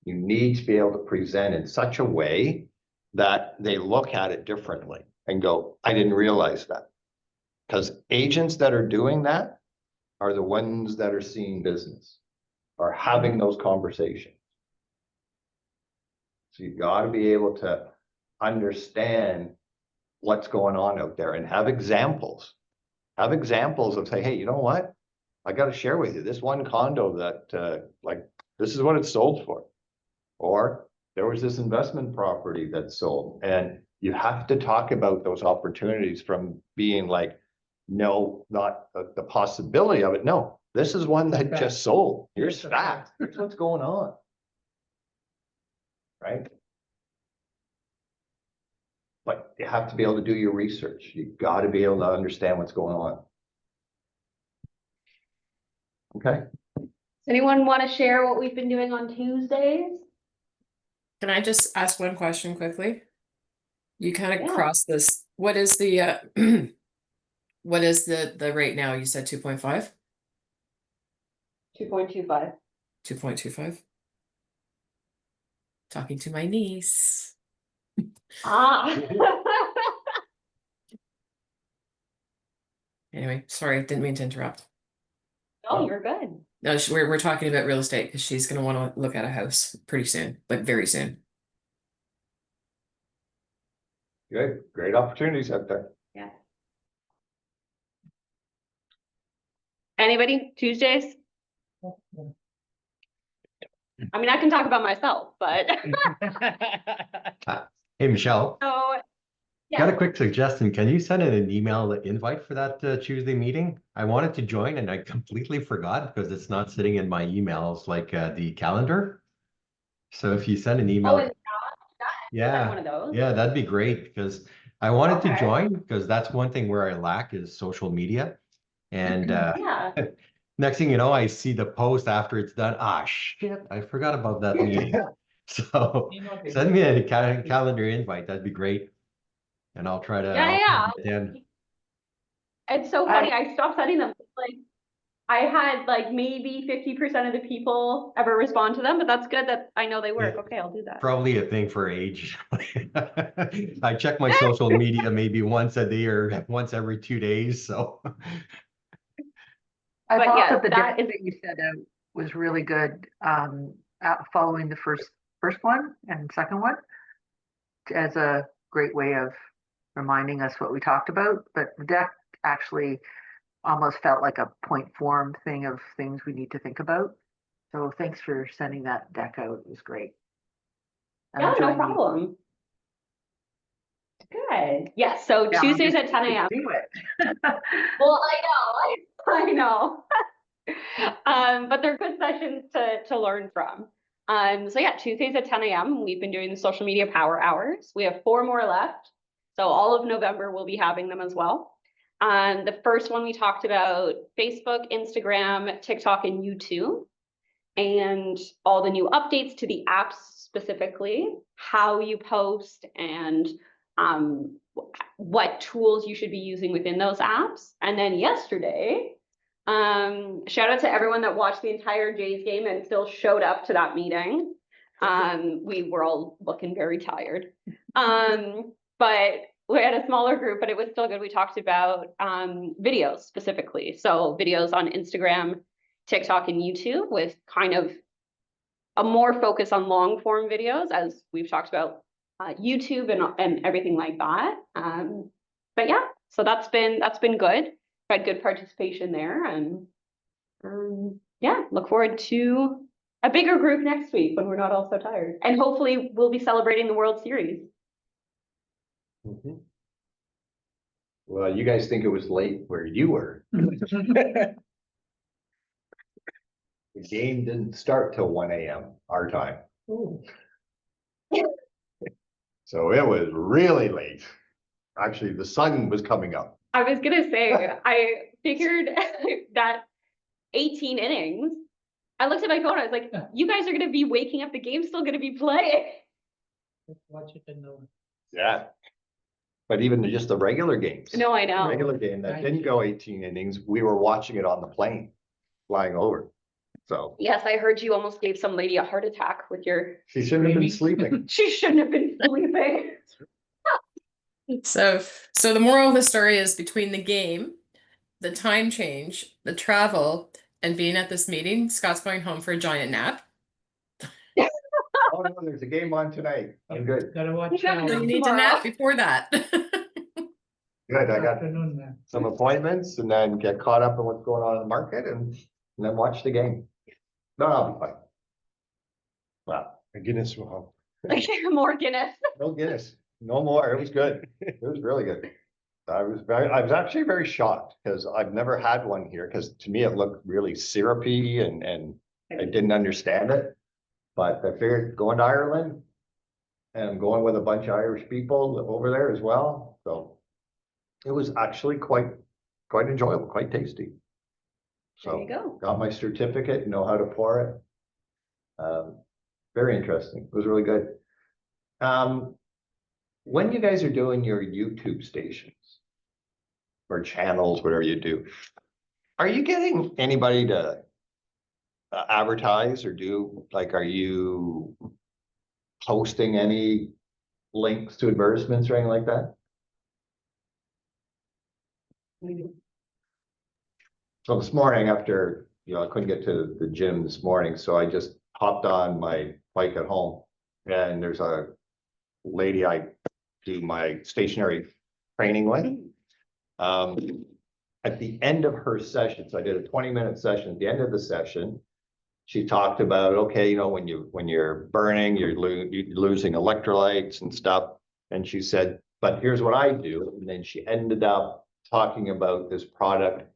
[SPEAKER 1] You need to be able to present in such a way that they look at it differently and go, I didn't realize that. Because agents that are doing that are the ones that are seeing business, are having those conversations. So you've got to be able to understand what's going on out there and have examples. Have examples of say, hey, you know what? I got to share with you this one condo that like, this is what it sold for. Or there was this investment property that sold, and you have to talk about those opportunities from being like, no, not the possibility of it. No, this is one that just sold. Here's facts. Here's what's going on. Right? But you have to be able to do your research. You got to be able to understand what's going on. Okay.
[SPEAKER 7] Does anyone want to share what we've been doing on Tuesdays?
[SPEAKER 2] Can I just ask one question quickly? You kind of
[SPEAKER 7] Yeah.
[SPEAKER 2] cross this. What is the what is the rate now? You said 2.5?
[SPEAKER 7] 2.25.
[SPEAKER 2] 2.25. Talking to my niece.
[SPEAKER 7] Ah.
[SPEAKER 2] Anyway, sorry, didn't mean to interrupt.
[SPEAKER 7] No, you're good.
[SPEAKER 2] No, we're talking about real estate because she's going to want to look at a house pretty soon, like very soon.
[SPEAKER 1] Good. Great opportunities out there.
[SPEAKER 7] Yeah. Anybody? Tuesdays? I mean, I can talk about myself, but
[SPEAKER 4] Hey, Michelle,
[SPEAKER 7] so
[SPEAKER 4] got a
[SPEAKER 7] yeah.
[SPEAKER 4] quick suggestion. Can you send an email invite for that Tuesday meeting? I wanted to join and I completely forgot because it's not sitting in my emails like the calendar. So if you send an email,
[SPEAKER 7] Oh, is that
[SPEAKER 4] yeah,
[SPEAKER 7] one of those?
[SPEAKER 4] yeah, that'd be great because I wanted to
[SPEAKER 7] Okay.
[SPEAKER 4] join because that's one thing where I lack is social media. And
[SPEAKER 7] Yeah.
[SPEAKER 4] next thing you know, I see the post after it's done. Ah, shit, I forgot about that meeting. So send me a calendar invite. That'd be great. And I'll try to.
[SPEAKER 7] Yeah.
[SPEAKER 4] Then
[SPEAKER 7] It's so funny. I stopped sending them. Like I had like maybe 50% of the people ever respond to them, but that's good that I know they work.
[SPEAKER 4] Yeah.
[SPEAKER 7] Okay, I'll do that.
[SPEAKER 4] probably a thing for age. I check my social media maybe once a day or once every 2 days. So
[SPEAKER 5] I
[SPEAKER 7] But
[SPEAKER 5] thought
[SPEAKER 7] yeah,
[SPEAKER 5] that the
[SPEAKER 7] that
[SPEAKER 5] difference that you said was really good, following the first one and second one as a great way of reminding us what we talked about. But the deck actually almost felt like a point form thing of things we need to think about. So thanks for sending that deck out. It was great. And
[SPEAKER 7] Yeah, no
[SPEAKER 5] enjoying
[SPEAKER 7] problem. Good. Yes, so
[SPEAKER 5] Yeah,
[SPEAKER 7] Tuesdays
[SPEAKER 5] just
[SPEAKER 7] at 10 a.m.
[SPEAKER 5] do it.
[SPEAKER 7] Well, I know. But they're good sessions to learn from. So yeah, Tuesdays at 10 a.m. We've been doing the social media power hours. We have 4 more left. So all of November we'll be having them as well. The first one we talked about Facebook, Instagram, TikTok, and YouTube, and all the new updates to the apps specifically, how you post and what tools you should be using within those apps. And then yesterday, shout out to everyone that watched the entire Jays game and still showed up to that meeting. We were all looking very tired. But we had a smaller group, but it was still good. We talked about videos specifically. So videos on Instagram TikTok and YouTube with kind of a more focus on long form videos, as we've talked about YouTube and everything like that. But yeah, so that's been good. Had good participation there, and yeah, look forward to a bigger group next week when we're not all so tired, and hopefully we'll be celebrating the World Series.
[SPEAKER 1] Mhm. Well, you guys think it was late where you were. The game didn't start till 1 a.m. our time. So it was really late. Actually, the sun was coming up.
[SPEAKER 7] I was gonna say, I figured that 18 innings. I looked at my phone, I was like, you guys are gonna be waking up, the game's still gonna be playing.
[SPEAKER 6] Watch it and know.
[SPEAKER 1] Yeah. But even just the regular games.
[SPEAKER 7] No, I know.
[SPEAKER 1] Regular game that didn't go 18 innings, we were watching it on the plane flying over. So
[SPEAKER 7] Yes, I heard you almost gave some lady a heart attack with your,
[SPEAKER 1] she shouldn't have been sleeping.
[SPEAKER 7] she shouldn't have been sleeping.
[SPEAKER 2] So the moral of the story is between the game, the time change, the travel, and being at this meeting, Scott's going home for a giant nap.
[SPEAKER 1] Oh no, there's a game on tonight. I'm good.
[SPEAKER 6] Gotta watch
[SPEAKER 7] You have
[SPEAKER 2] So
[SPEAKER 6] out.
[SPEAKER 2] you need to
[SPEAKER 7] Tomorrow.
[SPEAKER 2] nap before that.
[SPEAKER 1] Good. I got
[SPEAKER 6] Afternoon, man.
[SPEAKER 1] some appointments and then get caught up in what's going on in the market and then watch the game. No, I'll be fine. Wow.
[SPEAKER 8] Guinness will help.
[SPEAKER 7] More Guinness.
[SPEAKER 1] No Guinness, no more. It was good. It was really good. I was actually very shocked because I've never had one here because to me it looked really syrupy and I didn't understand it. But I figured going to Ireland and I'm going with a bunch of Irish people over there as well. So it was actually quite enjoyable, quite tasty.
[SPEAKER 7] There you
[SPEAKER 1] So
[SPEAKER 7] go.
[SPEAKER 1] got my certificate, know how to pour it. Very interesting. It was really good. When you guys are doing your YouTube stations or channels, whatever you do, are you getting anybody to advertise or do, like, are you posting any links to advertisements or anything like that? So this morning after, I couldn't get to the gym this morning, so I just hopped on my bike at home and there's a lady I do my stationary training with. At the end of her session, so I did a 20-minute session. At the end of the session, she talked about, okay, when you're burning, you're losing electrolytes and stuff. And she said, but here's what I do. And then she ended up talking about this product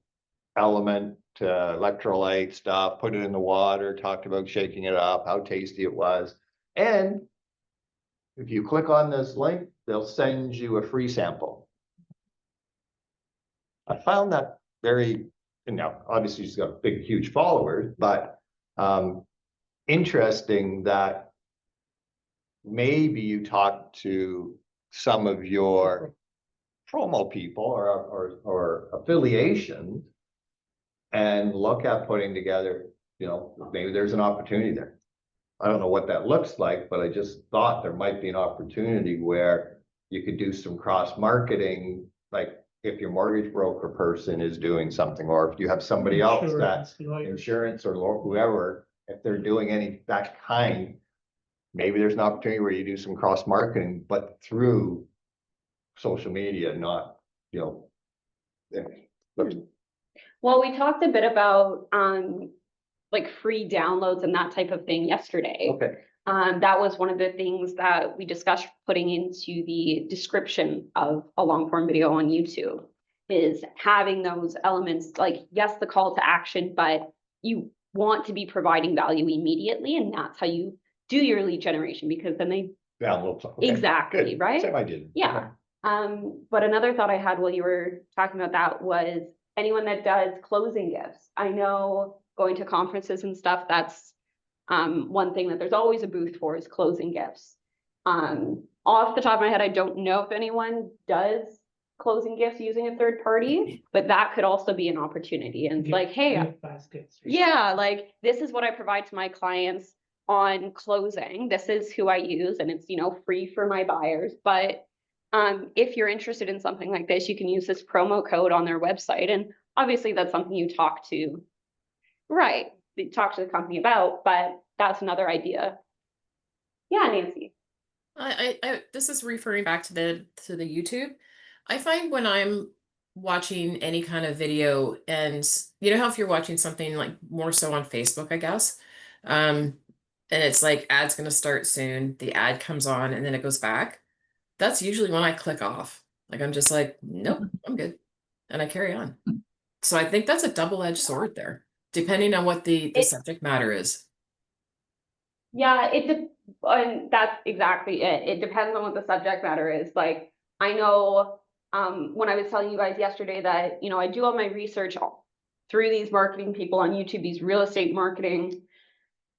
[SPEAKER 1] element, electrolyte stuff, put it in the water, talked about shaking it up, how tasty it was. And if you click on this link, they'll send you a free sample. I found that very, obviously she's got big, huge followers, but interesting that maybe you talk to some of your promo people or affiliations and look at putting together, maybe there's an opportunity there. I don't know what that looks like, but I just thought there might be an opportunity where you could do some cross marketing, like if your mortgage broker person is doing something, or if you have somebody else that's insurance or whoever, if they're doing that kind, maybe there's an opportunity where you do some cross marketing, but through social media, not,
[SPEAKER 7] Well, we talked a bit about like free downloads and that type of thing yesterday.
[SPEAKER 1] Okay.
[SPEAKER 7] That was one of the things that we discussed putting into the description of a long form video on YouTube, is having those elements, like, yes, the call to action, but you want to be providing value immediately, and that's how you do your lead generation, because then they
[SPEAKER 1] Download. Okay.
[SPEAKER 7] exactly
[SPEAKER 1] Good.
[SPEAKER 7] right.
[SPEAKER 1] Same I did.
[SPEAKER 7] Yeah. But another thought I had while you were talking about that was anyone that does closing gifts. I know going to conferences and stuff, that's one thing that there's always a booth for is closing gifts. Off the top of my head, I don't know if anyone does closing gifts using a third party, but that could also be an opportunity. And it's like, hey,
[SPEAKER 6] Baskets.
[SPEAKER 7] yeah, like this is what I provide to my clients on closing. This is who I use, and it's, free for my buyers. But if you're interested in something like this, you can use this promo code on their website. And obviously that's something you talk to right, talk to the company about, but that's another idea. Yeah, Nancy.
[SPEAKER 2] This is referring back to the YouTube. I find when I'm watching any kind of video, and you know how if you're watching something like more so on Facebook, I guess, and it's like ad's gonna start soon, the ad comes on and then it goes back. That's usually when I click off. Like I'm just like, nope, I'm good, and I carry on. So I think that's a double-edged sword there, depending on what the subject matter is.
[SPEAKER 7] Yeah, and that's exactly it. It depends on what the subject matter is. Like, I know, when I was telling you guys yesterday that, you know, I do all my research through these marketing people on YouTube, these real estate marketing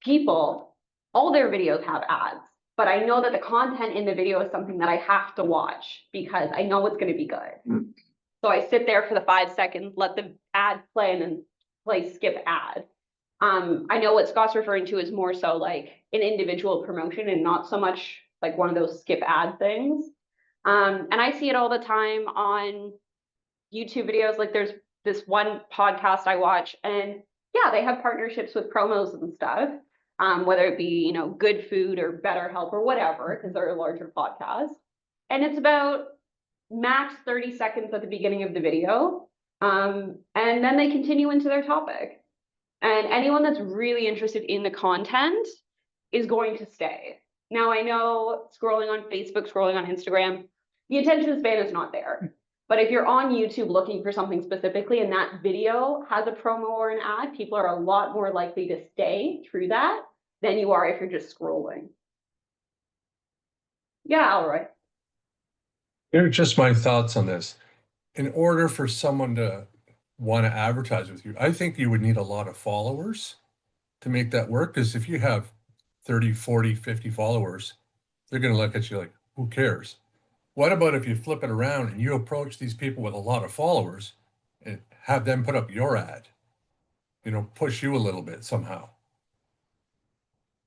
[SPEAKER 7] people, all their videos have ads. But I know that the content in the video is something that I have to watch because I know it's going to be good. So I sit there for the 5 seconds, let the ad play, and then play skip ad. I know what Scott's referring to is more so like an individual promotion and not so much like one of those skip ad things. And I see it all the time on YouTube videos. Like there's this one podcast I watch, and yeah, they have partnerships with promos and stuff. Whether it be, you know, good food or better health or whatever, because they're a larger podcast. And it's about max 30 seconds at the beginning of the video. And then they continue into their topic. And anyone that's really interested in the content is going to stay. Now, I know scrolling on Facebook, scrolling on Instagram, the attention span is not there. But if you're on YouTube looking for something specifically and that video has a promo or an ad, people are a lot more likely to stay through that than you are if you're just scrolling. Yeah, all right.
[SPEAKER 3] Here are just my thoughts on this. In order for someone to want to advertise with you, I think you would need a lot of followers to make that work. Because if you have 30, 40, 50 followers, they're going to look at you like, who cares? What about if you flip it around and you approach these people with a lot of followers and have them put up your ad, you know, push you a little bit somehow?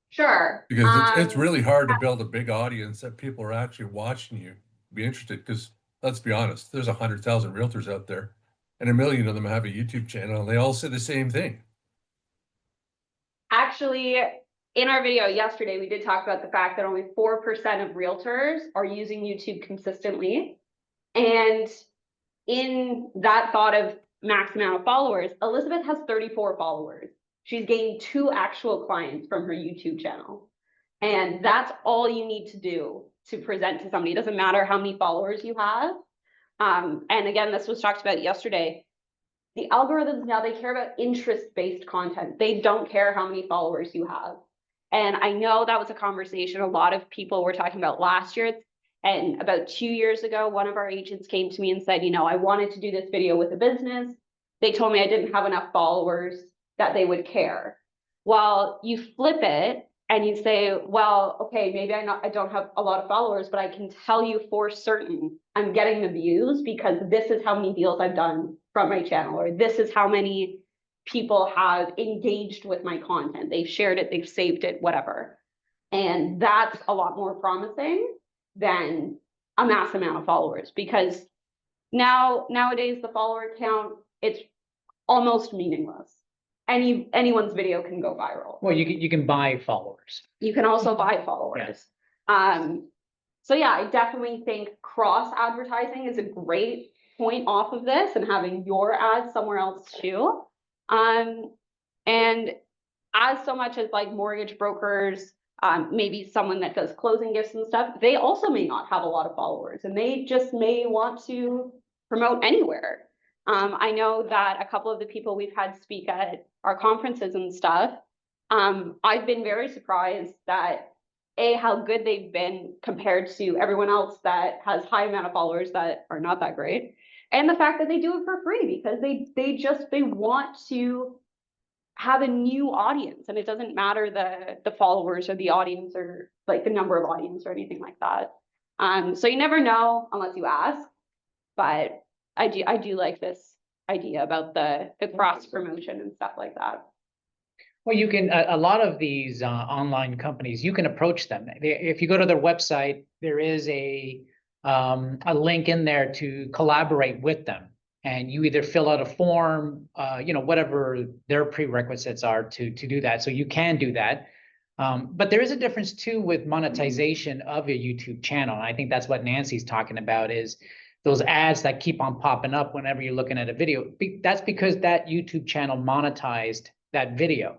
[SPEAKER 7] Sure.
[SPEAKER 3] Because it's really hard to build a big audience that people are actually watching you, be interested. Because let's be honest, there's 100,000 realtors out there, and 1 million of them have a YouTube channel, and they all say the same thing.
[SPEAKER 7] Actually, in our video yesterday, we did talk about the fact that only 4% of realtors are using YouTube consistently. And in that thought of max amount of followers, Elizabeth has 34 followers. She's gained 2 actual clients from her YouTube channel. And that's all you need to do to present to somebody. It doesn't matter how many followers you have. And again, this was talked about yesterday. The algorithms now, they care about interest-based content. They don't care how many followers you have. And I know that was a conversation a lot of people were talking about last year. And about 2 years ago, one of our agents came to me and said, you know, I wanted to do this video with a business. They told me I didn't have enough followers that they would care. Well, you flip it and you say, well, okay, maybe I don't have a lot of followers, but I can tell you for certain I'm getting the views because this is how many deals I've done from my channel, or this is how many people have engaged with my content. They've shared it, they've saved it, whatever. And that's a lot more promising than a mass amount of followers, because nowadays the follower count, it's almost meaningless. Anyone's video can go viral.
[SPEAKER 10] Well, you can buy followers.
[SPEAKER 7] You can also buy followers. So yeah, I definitely think cross advertising is a great point off of this, and having your ads somewhere else too. And as so much as like mortgage brokers, maybe someone that does closing gifts and stuff, they also may not have a lot of followers, and they just may want to promote anywhere. I know that a couple of the people we've had speak at our conferences and stuff, I've been very surprised that how good they've been compared to everyone else that has high amount of followers that are not that great. And the fact that they do it for free because they want to have a new audience, and it doesn't matter the followers or the audience or like the number of audience or anything like that. So you never know unless you ask, but I do like this idea about the cross promotion and stuff like that.
[SPEAKER 10] Well, you can, a lot of these online companies, you can approach them. If you go to their website, there is a link in there to collaborate with them. And you either fill out a form, whatever their prerequisites are to do that. So you can do that. But there is a difference too with monetization of a YouTube channel. And I think that's what Nancy's talking about, is those ads that keep on popping up whenever you're looking at a video. That's because that YouTube channel monetized that video.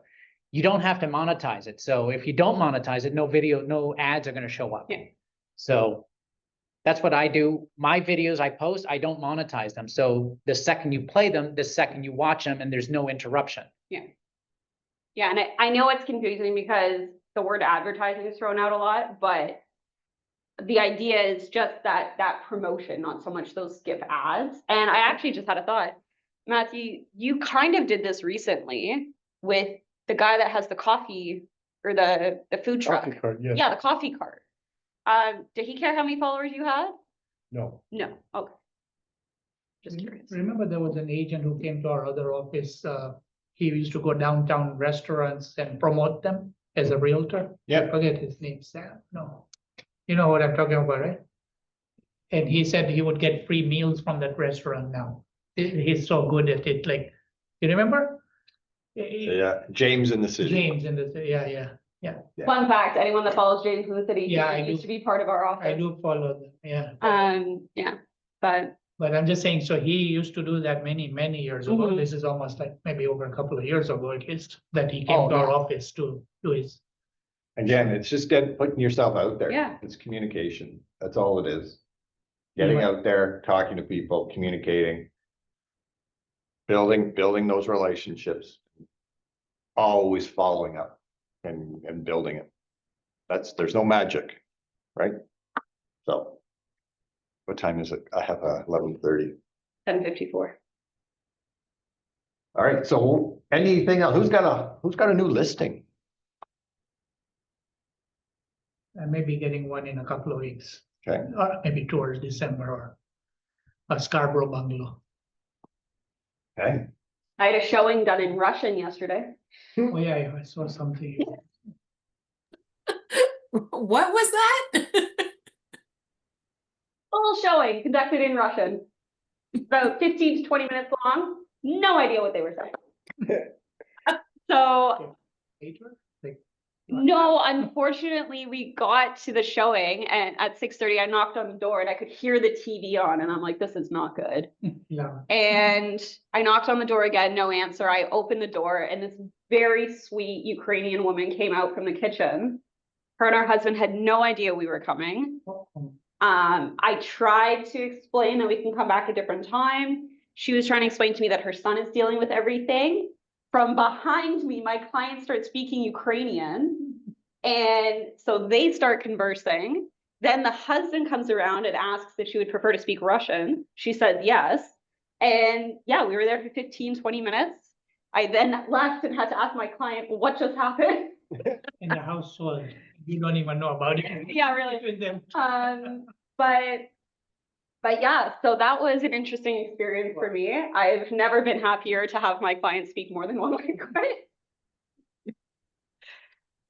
[SPEAKER 10] You don't have to monetize it. So if you don't monetize it, no ads are going to show up.
[SPEAKER 7] Yeah.
[SPEAKER 10] So that's what I do. My videos I post, I don't monetize them. So the second you play them, the second you watch them, and there's no interruption.
[SPEAKER 7] Yeah. Yeah, and I know it's confusing because the word advertising is thrown out a lot, but the idea is just that promotion, not so much those skip ads. And I actually just had a thought. Matthew, you kind of did this recently with the guy that has the coffee or the food truck.
[SPEAKER 8] Coffee cart, yes.
[SPEAKER 7] Yeah, the coffee cart. Did he care how many followers you had?
[SPEAKER 8] No.
[SPEAKER 7] No. Okay. Just curious.
[SPEAKER 6] Remember there was an agent who came to our other office, he used to go downtown restaurants and promote them as a realtor.
[SPEAKER 8] Yeah.
[SPEAKER 6] I forget his name, Sam, no. You know what I'm talking about, right? And he said he would get free meals from that restaurant now. He's so good at it, like, you remember?
[SPEAKER 1] Yeah, James in the city.
[SPEAKER 6] James in the, yeah.
[SPEAKER 1] Yeah.
[SPEAKER 7] Fun fact, anyone that follows James in the city,
[SPEAKER 6] Yeah, I
[SPEAKER 7] he used
[SPEAKER 6] do.
[SPEAKER 7] to be part of our office.
[SPEAKER 6] I do follow them, yeah.
[SPEAKER 7] Yeah, but
[SPEAKER 6] But I'm just saying, so he used to do that many, many years ago.
[SPEAKER 7] Mhm.
[SPEAKER 6] This is almost like maybe over a couple of years ago at least, that he came
[SPEAKER 7] Oh,
[SPEAKER 6] to our
[SPEAKER 7] yeah.
[SPEAKER 6] office to do his.
[SPEAKER 1] Again, it's just putting yourself out there.
[SPEAKER 7] Yeah.
[SPEAKER 1] It's communication. That's all it is. Getting
[SPEAKER 6] Right.
[SPEAKER 1] out there, talking to people, communicating. Building those relationships. Always following up and building it. There's no magic, right? So. What time is it? I have 11:30.
[SPEAKER 7] 10:54.
[SPEAKER 1] All right, so anything else? Who's got a new listing?
[SPEAKER 6] I may be getting one in a couple of weeks,
[SPEAKER 1] Okay,
[SPEAKER 6] or maybe towards December, or a Scarborough bungalow.
[SPEAKER 1] okay.
[SPEAKER 7] I had a showing done in Russian yesterday.
[SPEAKER 6] Oh, yeah, I saw something.
[SPEAKER 2] What was that?
[SPEAKER 7] Full showing conducted in Russian. About 15 to 20 minutes long. No idea what they were saying. So
[SPEAKER 6] Later? Like,
[SPEAKER 7] no, unfortunately, we got to the showing and at 6:30 I knocked on the door and I could hear the TV on and I'm like, this is not good.
[SPEAKER 6] yeah.
[SPEAKER 7] And I knocked on the door again, no answer. I opened the door and this very sweet Ukrainian woman came out from the kitchen. Her and her husband had no idea we were coming. I tried to explain that we can come back a different time. She was trying to explain to me that her son is dealing with everything. From behind me, my client starts speaking Ukrainian. And so they start conversing. Then the husband comes around and asks if she would prefer to speak Russian. She said yes. And yeah, we were there for 15, 20 minutes. I then left and had to ask my client, well, what just happened?
[SPEAKER 6] In the household, you don't even know about it.
[SPEAKER 7] Yeah, really.
[SPEAKER 6] With them.
[SPEAKER 7] But yeah, so that was an interesting experience for me. I've never been happier to have my clients speak more than one language.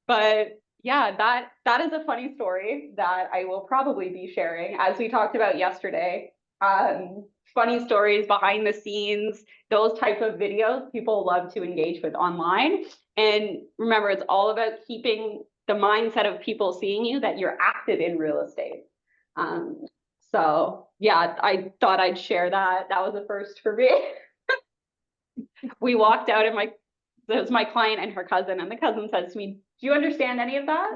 [SPEAKER 7] But yeah, that is a funny story that I will probably be sharing, as we talked about yesterday. Funny stories behind the scenes, those type of videos people love to engage with online. And remember, it's all about keeping the mindset of people seeing you that you're active in real estate. So yeah, I thought I'd share that. That was a first for me. We walked out and it was my client and her cousin, and the cousin says to me, do you understand any of that?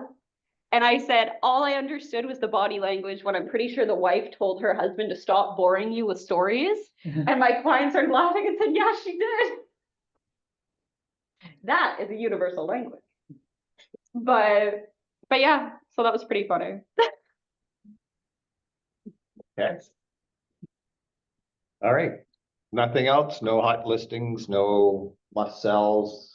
[SPEAKER 7] And I said, all I understood was the body language when I'm pretty sure the wife told her husband to stop boring you with stories. And my client started laughing and said, yeah, she did. That is a universal language. But yeah, so that was pretty funny.
[SPEAKER 1] Okay. All right. Nothing else? No hot listings, no must sells?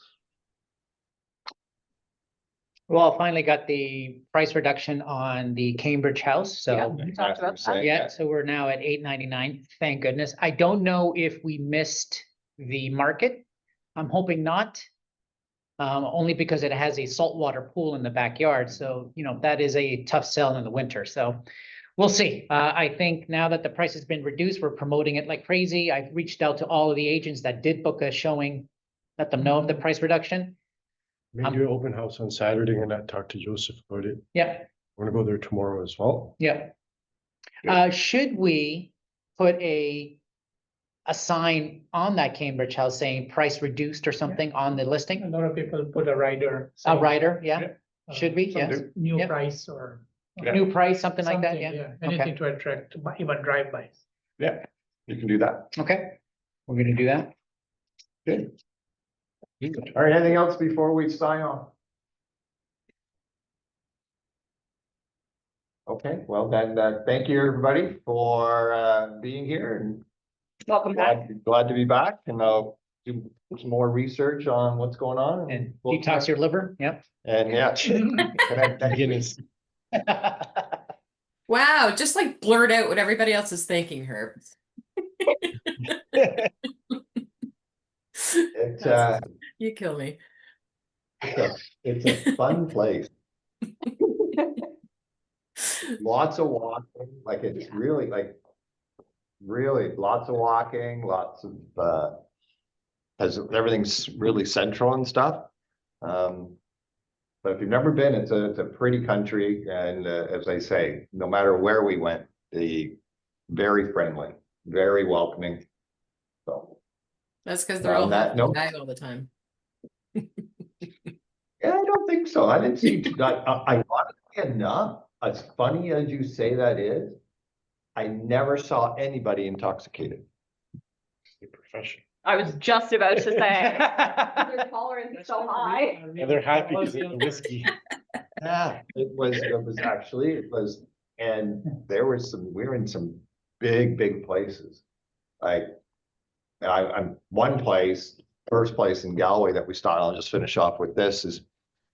[SPEAKER 10] Well, finally got the price reduction on the Cambridge house,
[SPEAKER 7] Yeah,
[SPEAKER 10] so.
[SPEAKER 7] we talked about that.
[SPEAKER 10] Yeah, so we're now at $899, thank goodness. I don't know if we missed the market. I'm hoping not. Only because it has a saltwater pool in the backyard, so, that is a tough sell in the winter, so. we'll see. I think now that the price has been reduced, we're promoting it like crazy. I've reached out to all of the agents that did book a showing, let them know of the price reduction.
[SPEAKER 8] Maybe do an open house on Saturday and not talk to Joseph about it.
[SPEAKER 10] Yeah,
[SPEAKER 8] I'm gonna go there tomorrow as well.
[SPEAKER 10] yeah. Should we put a sign on that Cambridge house saying price reduced or something on the
[SPEAKER 6] A
[SPEAKER 10] listing?
[SPEAKER 6] lot of people put a rider.
[SPEAKER 10] A
[SPEAKER 6] saying,
[SPEAKER 10] rider, yeah, should we?
[SPEAKER 6] some
[SPEAKER 10] Yes.
[SPEAKER 6] New
[SPEAKER 10] Yeah.
[SPEAKER 6] price or.
[SPEAKER 10] New price, something like that,
[SPEAKER 6] something,
[SPEAKER 10] yeah.
[SPEAKER 6] Anything to attract, even drive-bys.
[SPEAKER 1] Yeah, you can do that.
[SPEAKER 10] Okay, we're gonna do that.
[SPEAKER 1] Good. All right, anything else before we sign off? Okay, well then, thank you, everybody, for being here, and
[SPEAKER 7] Welcome back.
[SPEAKER 1] glad to be back, and I'll do some more research on what's going on.
[SPEAKER 10] And
[SPEAKER 1] we'll
[SPEAKER 10] detox your liver, yep.
[SPEAKER 1] And yeah.
[SPEAKER 8] Guinness.
[SPEAKER 2] Wow, just like blurt out what everybody else is thinking, Herb.
[SPEAKER 1] It's
[SPEAKER 2] You kill me.
[SPEAKER 1] it's a fun place. Lots of walking, like it's really lots of walking, lots of as everything's really central and stuff. But if you've never been, it's a pretty country, and as I say, no matter where we went, very friendly, very welcoming. So
[SPEAKER 2] That's because they're all having all the time.
[SPEAKER 1] yeah, I don't think so. I didn't see ironically enough, as funny as you say that is, I never saw anybody intoxicated.
[SPEAKER 8] The profession.
[SPEAKER 7] I was just about to say. Their tolerance is so high.
[SPEAKER 8] And they're happy because it's whiskey.
[SPEAKER 1] Yeah, it was actually, and there was we were in some big places. Like, I'm first place in Galway that we started, I'll just finish off with this, is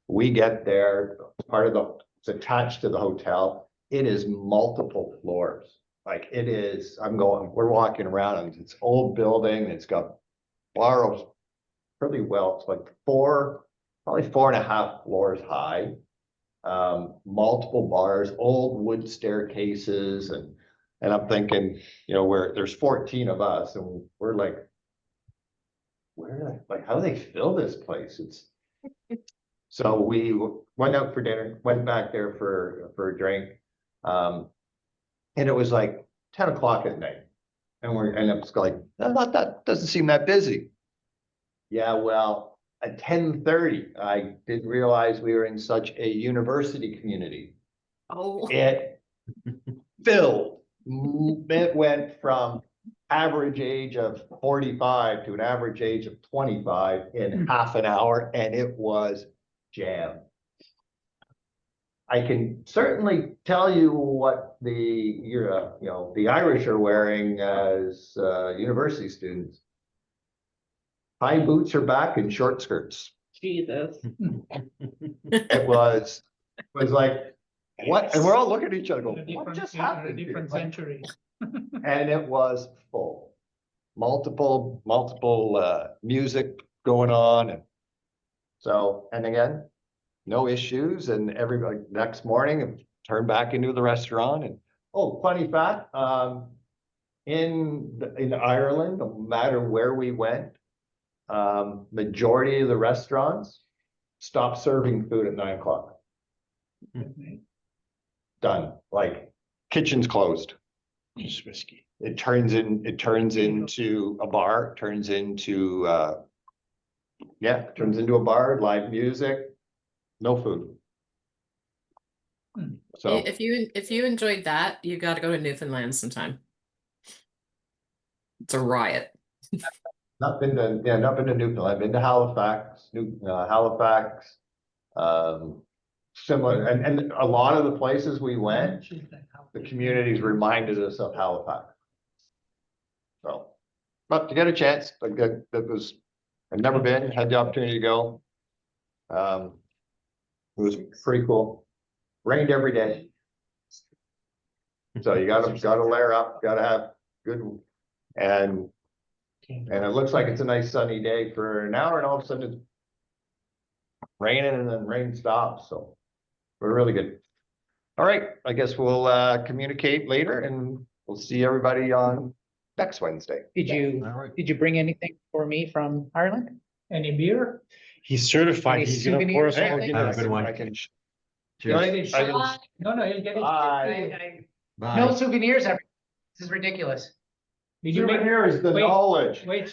[SPEAKER 1] we get there, it's attached to the hotel. It is multiple floors. Like it is, we're walking around and it's old building. It's got bars pretty well. It's like probably 4.5 floors high. Multiple bars, old wood staircases, and I'm thinking, there's 14 of us, and we're like, how do they fill this place? So we went out for dinner, went back there for a drink, and it was like 10 o'clock at night, and it's like, that doesn't seem that busy. Yeah, well, at 10:30, I didn't realize we were in such a university community.
[SPEAKER 2] Oh,
[SPEAKER 1] It filled. It went from average age of 45 to an average age of 25 in half an hour, and it was jammed. I can certainly tell you what the Irish are wearing as university students. High boots are back and short skirts.
[SPEAKER 7] Jesus.
[SPEAKER 1] It was like, what? And we're all looking at each other going, what just happened?
[SPEAKER 6] Different
[SPEAKER 1] Like,
[SPEAKER 6] century.
[SPEAKER 1] and it was full. Multiple music going on. And again, no issues. And everybody next morning turned back into the restaurant. And funny fact, in Ireland, no matter where we went, majority of the restaurants stopped serving food at 9 o'clock. Done. Like kitchen's closed.
[SPEAKER 8] Just whiskey.
[SPEAKER 1] It turns into a bar, turns into a bar, live music, no food. So
[SPEAKER 2] if you enjoyed that, you got to go to Newfoundland sometime. It's a riot.
[SPEAKER 1] not been to Newfoundland. I've been to Halifax, similar, and a lot of the places we went, the communities reminded us of Halifax. So, but to get a chance, I've never been, had the opportunity to go. It was pretty cool. Rained every day. So you gotta layer up, gotta have good, and it looks like it's a nice sunny day for an hour, and all of a sudden it's raining, and then rain stops. So we're really good. All right, I guess we'll communicate later and we'll see everybody on next Wednesday.
[SPEAKER 10] Did you bring anything for me from Ireland?
[SPEAKER 6] Any beer?
[SPEAKER 8] He's certified.
[SPEAKER 10] Any
[SPEAKER 8] He's gonna pour us
[SPEAKER 10] souvenirs,
[SPEAKER 8] all
[SPEAKER 10] anything?
[SPEAKER 8] Guinness.
[SPEAKER 4] Have a good one.
[SPEAKER 1] I can-
[SPEAKER 4] Cheers.
[SPEAKER 6] No, you'll get it.
[SPEAKER 1] Bye.
[SPEAKER 10] No
[SPEAKER 4] Bye.
[SPEAKER 10] souvenirs. This is ridiculous.
[SPEAKER 6] Did you make?
[SPEAKER 1] Here is the
[SPEAKER 6] Wait,
[SPEAKER 1] knowledge.
[SPEAKER 6] wait,